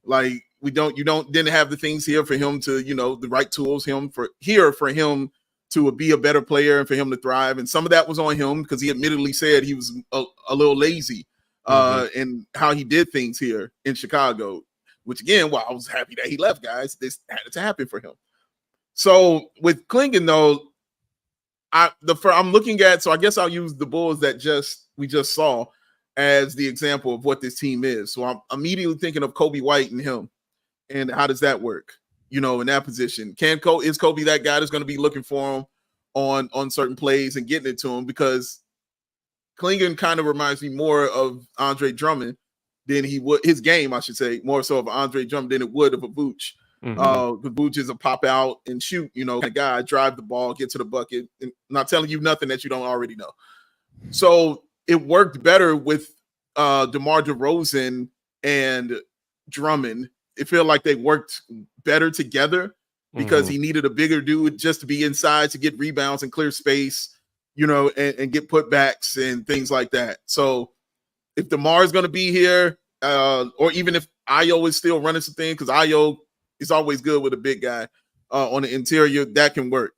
like didn't have the things here for him to, the right tools for him to be a better player and for him to thrive. And some of that was on him because he admittedly said he was a little lazy in how he did things here in Chicago, which again, I was happy that he left, guys. This had to happen for him. So with Clingan, though, I'm looking at, so I guess I'll use the Bulls that we just saw as the example of what this team is. So I'm immediately thinking of Kobe White and him, and how does that work? In that position, is Kobe that guy that's going to be looking for him on certain plays and getting it to him? Because Clingan kind of reminds me more of Andre Drummond than he would, his game, I should say, more so of Andre Drummond than it would of a Vooch. The Vooch is a pop out and shoot, kind of guy, drive the ball, get to the bucket, and not telling you nothing that you don't already know. So it worked better with DeMar DeRozan and Drummond. It felt like they worked better together because he needed a bigger dude just to be inside to get rebounds and clear space, and get putbacks and things like that. So if DeMar is going to be here, or even if Ayo is still running some things, because Ayo is always good with a big guy on the interior, that can work.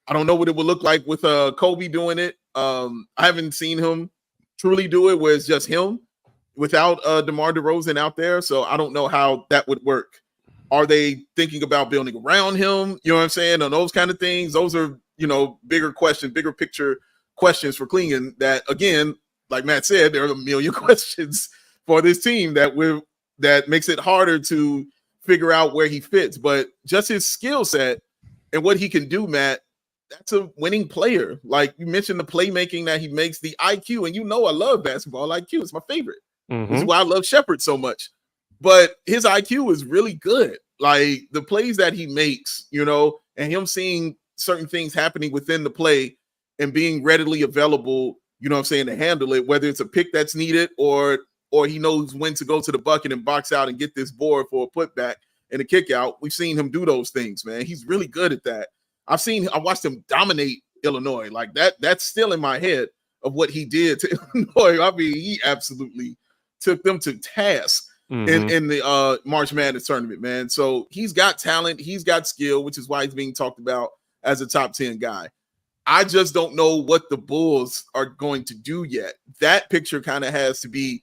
I don't know what it would look like with Kobe doing it. I haven't seen him truly do it where it's just him. without DeMar DeRozan out there. So I don't know how that would work. Are they thinking about building around him? You know what I'm saying? On those kind of things. Those are, bigger questions, bigger picture questions for Clingan that, again, like Matt said, there are a million questions for this team that makes it harder to figure out where he fits. But just his skill set and what he can do, Matt, that's a winning player. Like you mentioned, the playmaking that he makes, the IQ, and I love basketball IQ. It's my favorite. This is why I love Shepherd so much. But his IQ is really good. Like the plays that he makes, and him seeing certain things happening within the play and being readily available, to handle it, whether it's a pick that's needed or he knows when to go to the bucket and box out and get this board for a putback and a kick out. We've seen him do those things, man. He's really good at that. I watched him dominate Illinois. Like that's still in my head of what he did to Illinois. I mean, he absolutely took them to task in the March Madness tournament, man. So he's got talent, he's got skill, which is why he's being talked about as a top 10 guy. I just don't know what the Bulls are going to do yet. That picture kind of has to be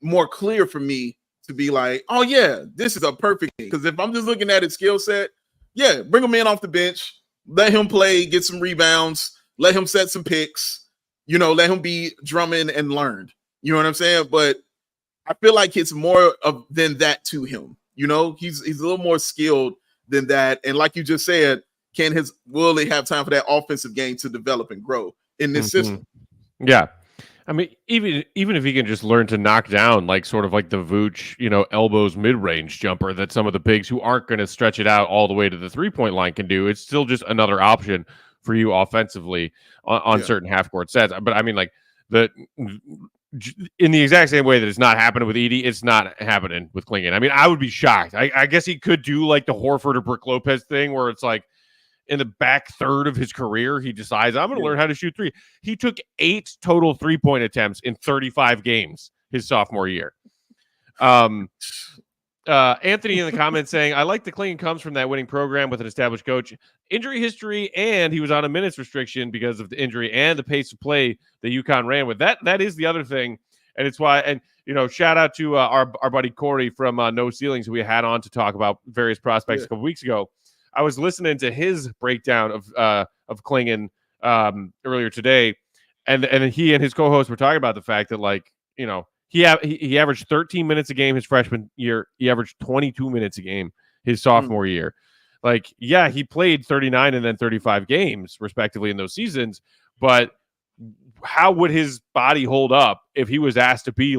more clear for me to be like, oh yeah, this is a perfect thing. Because if I'm just looking at his skill set, yeah, bring him in off the bench, let him play, get some rebounds, let him set some picks, let him be Drummond and learned. You know what I'm saying? But I feel like it's more than that to him. He's a little more skilled than that. And like you just said, will they have time for that offensive game to develop and grow in this system? Yeah. I mean, even if he can just learn to knock down sort of like the Vooch, elbows mid-range jumper that some of the bigs who aren't going to stretch it out all the way to the 3-point line can do, it's still just another option for you offensively on certain half-court sets. But I mean, in the exact same way that it's not happening with Edey, it's not happening with Clingan. I mean, I would be shocked. I guess he could do the Horford or Brook Lopez thing where it's in the back third of his career, he decides, I'm going to learn how to shoot three. He took 8 total 3-point attempts in 35 games his sophomore year. Anthony in the comments saying, I like the Clingan comes from that winning program with an established coach, injury history, and he was on a minutes restriction because of the injury and the pace of play that UConn ran with. That is the other thing. And it's why, and shout out to our buddy Corey from No Ceilings, who we had on to talk about various prospects a couple weeks ago. I was listening to his breakdown of Clingan earlier today, and he and his co-host were talking about the fact that he averaged 13 minutes a game his freshman year. He averaged 22 minutes a game his sophomore year. He played 39 and then 35 games respectively in those seasons, but how would his body hold up if he was asked to be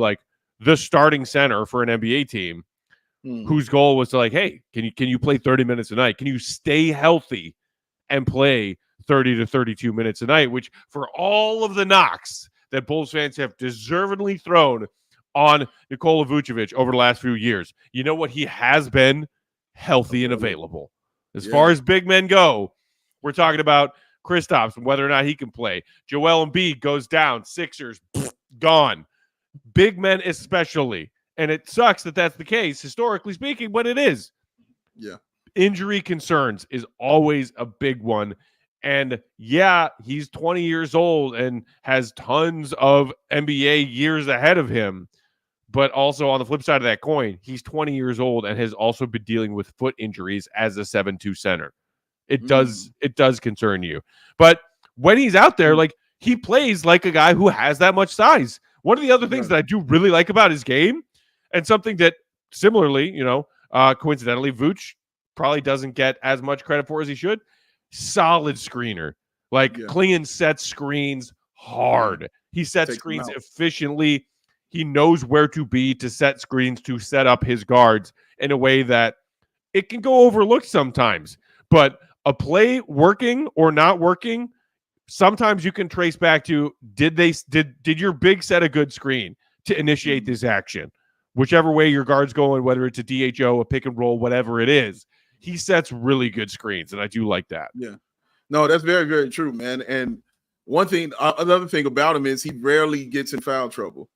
the starting center for an NBA team? Whose goal was to hey, can you play 30 minutes a night? Can you stay healthy and play 30 to 32 minutes a night? Which, for all of the knocks that Bulls fans have deservedly thrown on Nikola Vucevic over the last few years, you know what? He has been healthy and available. As far as big men go, we're talking about Kristaps and whether or not he can play. Joel Embiid goes down. Sixers, gone. Big men especially. And it sucks that that's the case, historically speaking, but it is. Yeah. Injury concerns is always a big one. And he's 20 years old and has tons of NBA years ahead of him. But also on the flip side of that coin, he's 20 years old and has also been dealing with foot injuries as a 7'2" center. It does concern you. But when he's out there, he plays like a guy who has that much size. One of the other things that I do really like about his game, and something that similarly, coincidentally, Vooch probably doesn't get as much credit for as he should. Solid screener. Clingan sets screens hard. He sets screens efficiently. He knows where to be to set screens, to set up his guards in a way that it can go overlooked sometimes. But a play working or not working, sometimes you can trace back to did your big set a good screen to initiate this action? Whichever way your guard's going, whether it's a DHO, a pick and roll, whatever it is, he sets really good screens, and I do like that. Yeah. No, that's very, very true, man. And another thing about him is he rarely gets in foul trouble.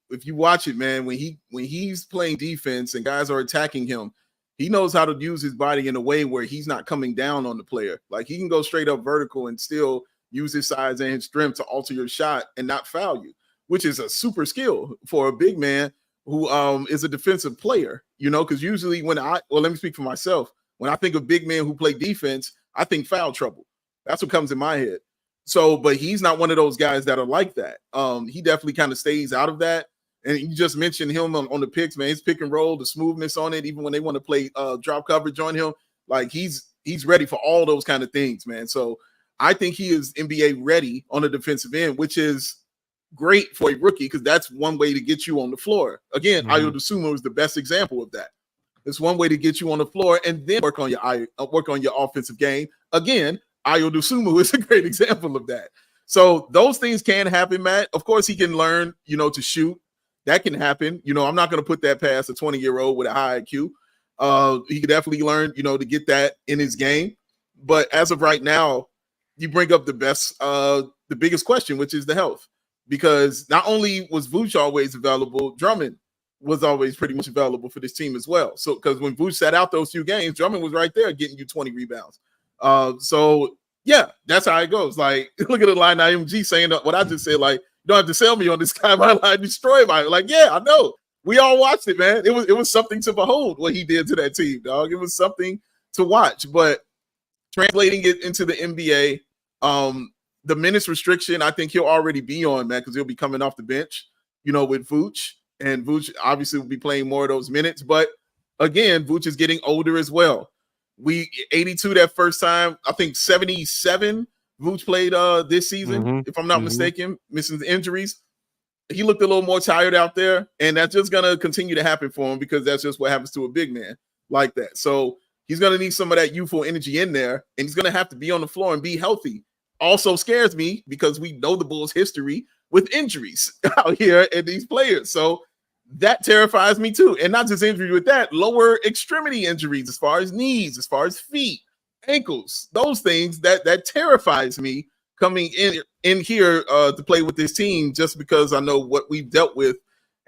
If you watch it, man, when he's playing defense and guys are attacking him, he knows how to use his body in a way where he's not coming down on the player. He can go straight up vertical and still use his size and his strength to alter your shot and not foul you, which is a super skill for a big man who is a defensive player, because usually let me speak for myself. When I think of big men who play defense, I think foul trouble. That's what comes in my head. So, but he's not one of those guys that are like that. He definitely kind of stays out of that. And you just mentioned him on the picks, man. His pick and roll, the smoothness on it, even when they want to play drop coverage on him, like he's ready for all those kind of things, man. So I think he is NBA ready on the defensive end, which is great for a rookie because that's one way to get you on the floor. Again, Ayo Dosunmu is the best example of that. It's one way to get you on the floor and then work on your offensive game. Again, Ayo Dosunmu is a great example of that. So those things can happen, Matt. Of course, he can learn, to shoot. That can happen. I'm not going to put that past a 20-year-old with a high IQ. He could definitely learn, to get that in his game. But as of right now, you bring up the biggest question, which is the health. Because not only was Vooch always available, Drummond was always pretty much available for this team as well. So because when Vooch sat out those few games, Drummond was right there getting you 20 rebounds. So yeah, that's how it goes. Like, look at the line IMG saying what I just said, like, you don't have to sell me on this guy. My line destroyed my like, yeah, I know. We all watched it, man. It was something to behold what he did to that team, dog. It was something to watch. But translating it into the NBA, the minutes restriction, I think he'll already be on, man, because he'll be coming off the bench, with Vooch. And Vooch obviously will be playing more of those minutes. But again, Vooch is getting older as well. 82 that first time, I think 77 Vooch played this season, if I'm not mistaken, missing the injuries. He looked a little more tired out there, and that's just going to continue to happen for him because that's just what happens to a big man like that. So he's going to need some of that youthful energy in there, and he's going to have to be on the floor and be healthy. Also scares me because we know the Bulls' history with injuries out here and these players. So that terrifies me too. And not just injury with that, lower extremity injuries as far as knees, as far as feet, ankles, those things that terrifies me coming in here to play with this team just because I know what we've dealt with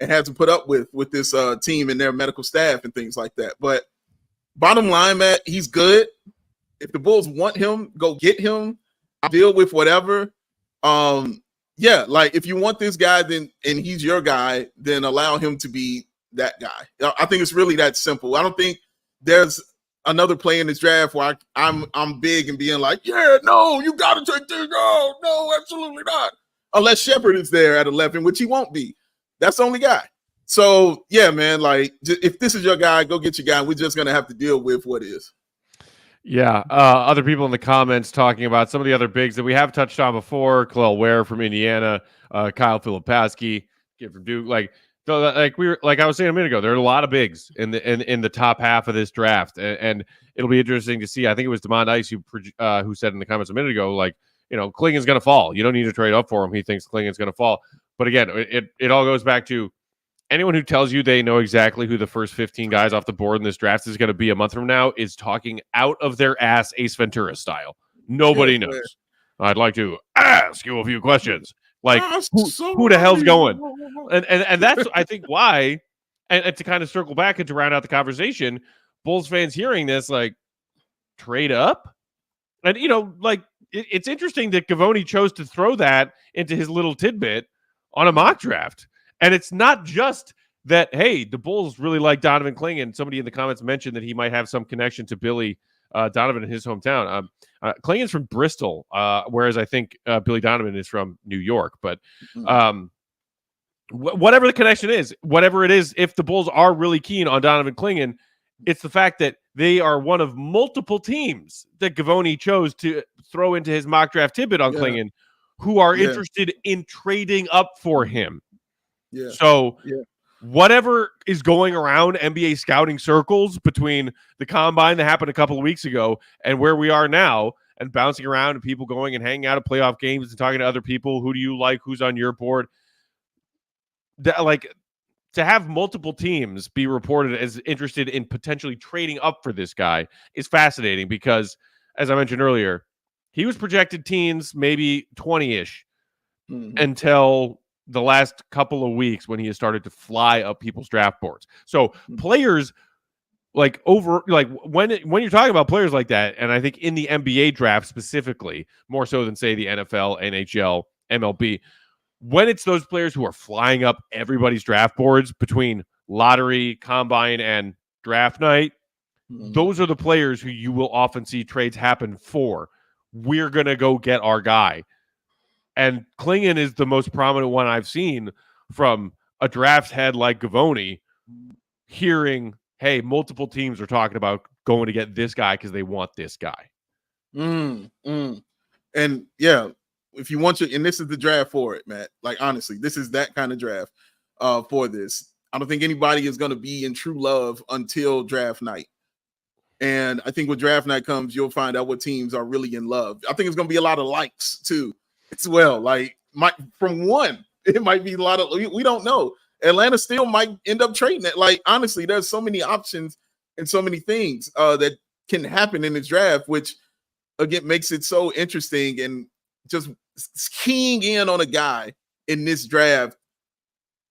and had to put up with this team and their medical staff and things like that. But bottom line, Matt, he's good. If the Bulls want him, go get him. I'll deal with whatever. Yeah, like if you want this guy, then and he's your guy, then allow him to be that guy. I think it's really that simple. I don't think there's another play in this draft where I'm big and being like, yeah, no, you got to take this. No, absolutely not. Unless Shepard is there at 11, which he won't be. That's the only guy. So yeah, man, like if this is your guy, go get your guy. We're just gonna have to deal with what is. Yeah, other people in the comments talking about some of the other bigs that we have touched on before. Khalil Ware from Indiana, Kyle Filipowski, kid from Duke. Like I was saying a minute ago, there are a lot of bigs in the top half of this draft, and it'll be interesting to see. I think it was Demond Ice who said in the comments a minute ago, like, Clingan's going to fall. You don't need to trade up for him. He thinks Clingan's going to fall. But again, it all goes back to anyone who tells you they know exactly who the first 15 guys off the board in this draft is going to be a month from now is talking out of their ass Ace Ventura style. Nobody knows. I'd like to ask you a few questions. Like, who the hell's going? And that's, I think, why, and to kind of circle back and to round out the conversation, Bulls fans hearing this, like, trade up? And, it's interesting that Givony chose to throw that into his little tidbit on a mock draft. And it's not just that, hey, the Bulls really like Donovan Clingan. Somebody in the comments mentioned that he might have some connection to Billy Donovan in his hometown. Clingan's from Bristol, whereas I think Billy Donovan is from New York. But whatever the connection is, whatever it is, if the Bulls are really keen on Donovan Clingan, it's the fact that they are one of multiple teams that Givony chose to throw into his mock draft tidbit on Clingan who are interested in trading up for him. Yeah. So whatever is going around NBA scouting circles between the combine that happened a couple of weeks ago and where we are now and bouncing around and people going and hanging out at playoff games and talking to other people, who do you like, who's on your board? Like, to have multiple teams be reported as interested in potentially trading up for this guy is fascinating because, as I mentioned earlier, he was projected teens, maybe 20-ish until the last couple of weeks when he has started to fly up people's draft boards. So players when you're talking about players like that, and I think in the NBA draft specifically, more so than say the NFL, NHL, MLB, when it's those players who are flying up everybody's draft boards between lottery, combine, and draft night, those are the players who you will often see trades happen for. We're going to go get our guy. And Clingan is the most prominent one I've seen from a draft head like Givony, hearing, hey, multiple teams are talking about going to get this guy because they want this guy. And yeah, if you want and this is the draft for it, Matt. Like, honestly, this is that kind of draft for this. I don't think anybody is going to be in true love until draft night. And I think when draft night comes, you'll find out what teams are really in love. I think it's going to be a lot of likes too, as well. Like, from one, it might be a lot of, we don't know. Atlanta still might end up trading it. Like, honestly, there's so many options and so many things that can happen in this draft, which again makes it so interesting. And just keying in on a guy in this draft,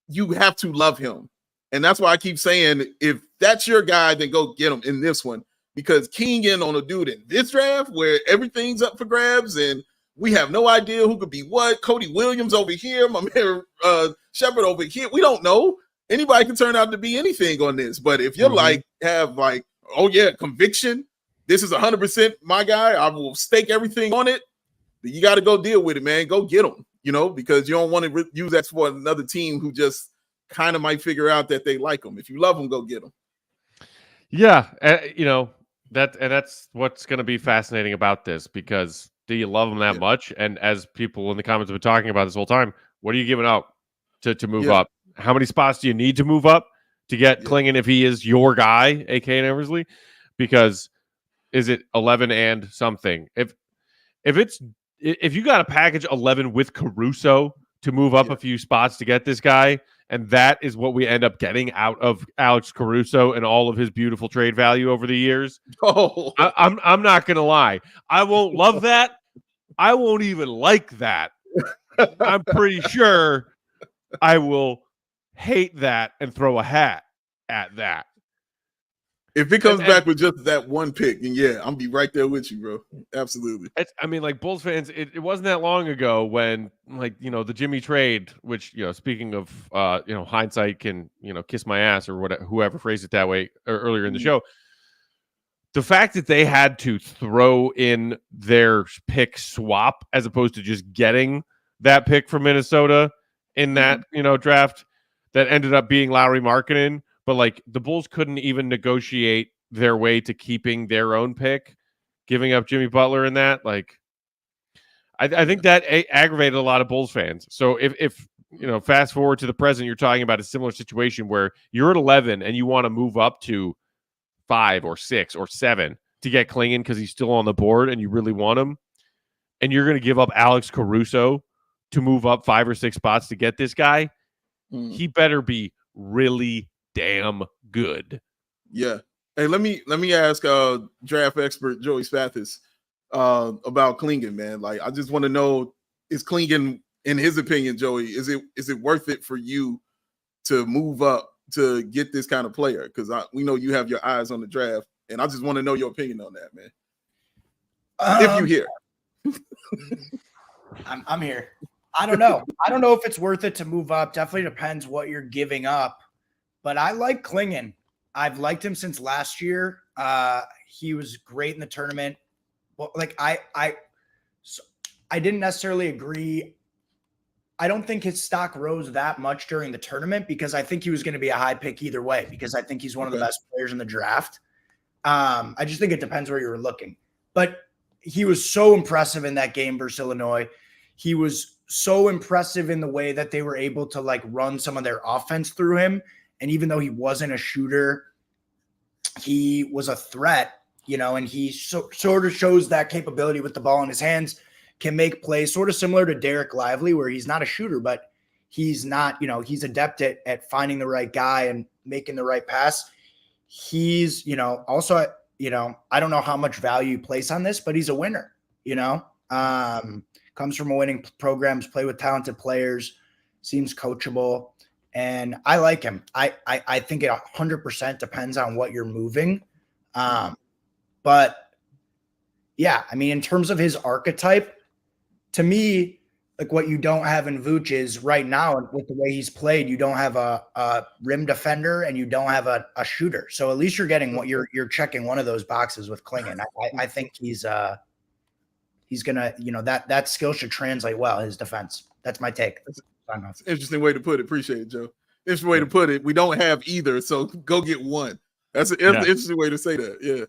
you have to love him. And that's why I keep saying, if that's your guy, then go get him in this one, because keying in on a dude in this draft where everything's up for grabs and we have no idea who could be what. Cody Williams over here, my man Shepard over here. We don't know. Anybody can turn out to be anything on this. But if you're have oh yeah, conviction, this is 100% my guy, I will stake everything on it. You got to go deal with it, man. Go get him, because you don't want to use that for another team who just kind of might figure out that they like him. If you love him, go get him. Yeah, that's what's going to be fascinating about this, because do you love him that much? And as people in the comments have been talking about this whole time, what are you giving up to move up? How many spots do you need to move up to get Clingan if he is your guy, a.k.a. Eversley? Because is it 11 and something? If you got to package 11 with Caruso to move up a few spots to get this guy, and that is what we end up getting out of Alex Caruso and all of his beautiful trade value over the years. I'm not going to lie. I won't love that. I won't even like that. I'm pretty sure I will hate that and throw a hat at that. If it comes back with just that one pick, and I'll be right there with you, bro. Absolutely. Like Bulls fans, it wasn't that long ago when, the Jimmy trade, which, speaking of, hindsight can, kiss my ass or whatever, whoever phrased it that way earlier in the show. The fact that they had to throw in their pick swap as opposed to just getting that pick from Minnesota in that, draft that ended up being Lauri Markkanen. But the Bulls couldn't even negotiate their way to keeping their own pick, giving up Jimmy Butler in that. I think that aggravated a lot of Bulls fans. So if fast forward to the present, you're talking about a similar situation where you're at 11 and you want to move up to 5 or 6 or 7 to get Clingan because he's still on the board and you really want him, and you're going to give up Alex Caruso to move up 5 or 6 spots to get this guy. He better be really damn good. Yeah. Hey, let me ask draft expert Joey Spathis about Clingan, man. I just want to know, is Clingan, in his opinion, Joey, is it worth it for you to move up to get this kind of player? Because we know you have your eyes on the draft, and I just want to know your opinion on that, man. If you here. I'm here. I don't know. I don't know if it's worth it to move up. Definitely depends what you're giving up. But I like Clingan. I've liked him since last year. He was great in the tournament. Well, I didn't necessarily agree. I don't think his stock rose that much during the tournament because I think he was going to be a high pick either way, because I think he's one of the best players in the draft. I just think it depends where you're looking. But he was so impressive in that game versus Illinois. He was so impressive in the way that they were able to run some of their offense through him. And even though he wasn't a shooter, he was a threat, and he sort of shows that capability with the ball in his hands, can make plays sort of similar to Derek Lively, where he's not a shooter, but he's not, he's adept at finding the right guy and making the right pass. He's, also, I don't know how much value you place on this, but he's a winner, comes from a winning program, played with talented players, seems coachable. And I like him. I think it 100% depends on what you're moving. But, yeah, I mean, in terms of his archetype, to me, like what you don't have in Vooch is right now with the way he's played, you don't have a rim defender and you don't have a shooter. So at least you're getting what you're checking one of those boxes with Clingan. I think he's gonna, that skill should translate well, his defense. That's my take. That's an interesting way to put it. Appreciate it, Joe. Interesting way to put it. We don't have either, so go get one. That's an interesting way to say that. Yeah.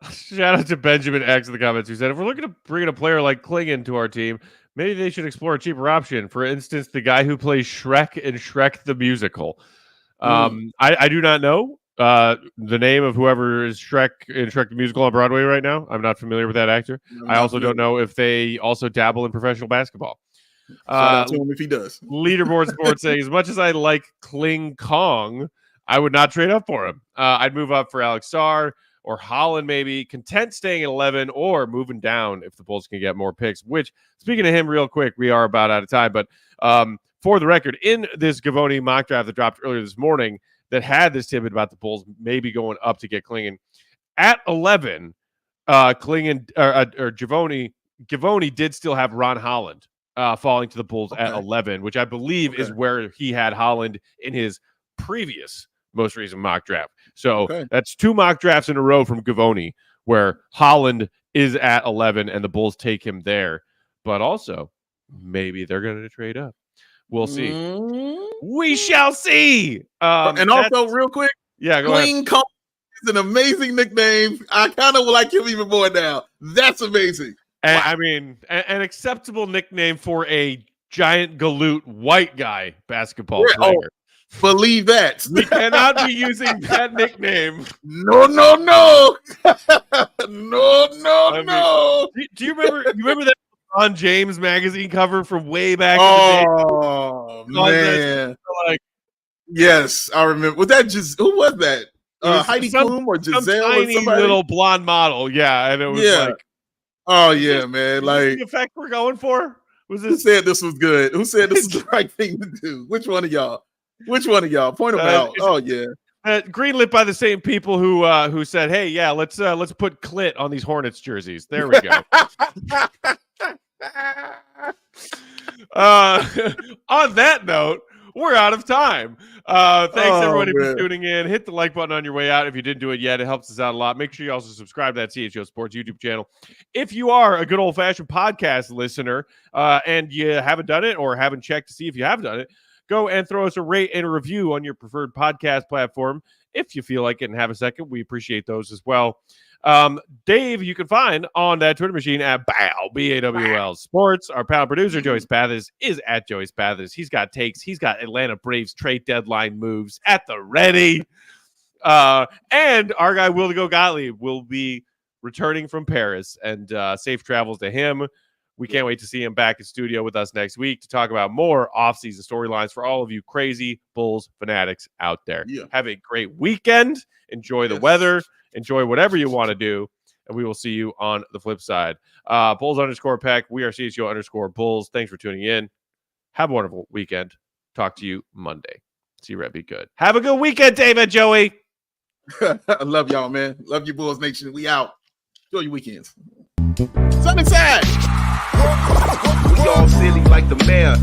Shout out to Benjamin X in the comments who said, if we're looking to bring in a player like Clingan to our team, maybe they should explore a cheaper option. For instance, the guy who plays Shrek in Shrek the Musical. I do not know the name of whoever is Shrek in Shrek the Musical on Broadway right now. I'm not familiar with that actor. I also don't know if they also dabble in professional basketball. Shout out to him if he does. Leaderboard Sports saying, as much as I like Kling Kong, I would not trade up for him. I'd move up for Alex Sarr or Holland, maybe. Content staying at 11 or moving down if the Bulls can get more picks, which, speaking of him real quick, we are about out of time. But for the record, in this Givony mock draft that dropped earlier this morning that had this tidbit about the Bulls maybe going up to get Clingan, at 11, Clingan or Givony did still have Ron Holland falling to the Bulls at 11, which I believe is where he had Holland in his previous most recent mock draft. So that's 2 mock drafts in a row from Givony where Holland is at 11 and the Bulls take him there. But also, maybe they're going to trade up. We'll see. We shall see. And also, real quick, go ahead. Kong is an amazing nickname. I kind of like him even more now. That's amazing. And, I mean, an acceptable nickname for a giant galoot white guy basketball player. Believe that. We cannot be using that nickname. No. No. Do you remember that LeBron James magazine cover from way back in the day? Man. Yes, I remember. Was that just who was that? Heidi Klum or Giselle tiny or somebody? Little blonde model. Yeah, and it was like, oh yeah, man. Like the effect we're going for? Was this? Who said this was good? Who said this is the right thing to do? Which one of y'all? Point them out. Oh yeah. Greenlit by the same people who said, "Hey, yeah, let's put clit on these Hornets jerseys." There we go. On that note, we're out of time. Thanks everybody for tuning in. Hit the like button on your way out if you didn't do it yet. It helps us out a lot. Make sure you also subscribe to that CHGO Sports YouTube channel. If you are a good old-fashioned podcast listener and you haven't done it or haven't checked to see if you have done it, go and throw us a rate and a review on your preferred podcast platform. If you feel like it and have a second, we appreciate those as well. Dave, you can find on that Twitter machine at BAWL, BAWL Sports. Our panel producer, Joey Spathis, is at Joey Spathis. He's got takes. He's got Atlanta Braves trade deadline moves at the ready. And our guy, Will to Go Gottlieb, will be returning from Paris, and safe travels to him. We can't wait to see him back in studio with us next week to talk about more offseason storylines for all of you crazy Bulls fanatics out there. Yeah. Have a great weekend. Enjoy the weather. Enjoy whatever you want to do. And we will see you on the flip side. Bulls_Pack. We are CHGO_Bulls. Thanks for tuning in. Have a wonderful weekend. Talk to you Monday. See you, Red. Be good. Have a good weekend, David, Joey. I love y'all, man. Love you, Bulls Nation. We out. Enjoy your weekends. Sun inside. We all silly like the mayor.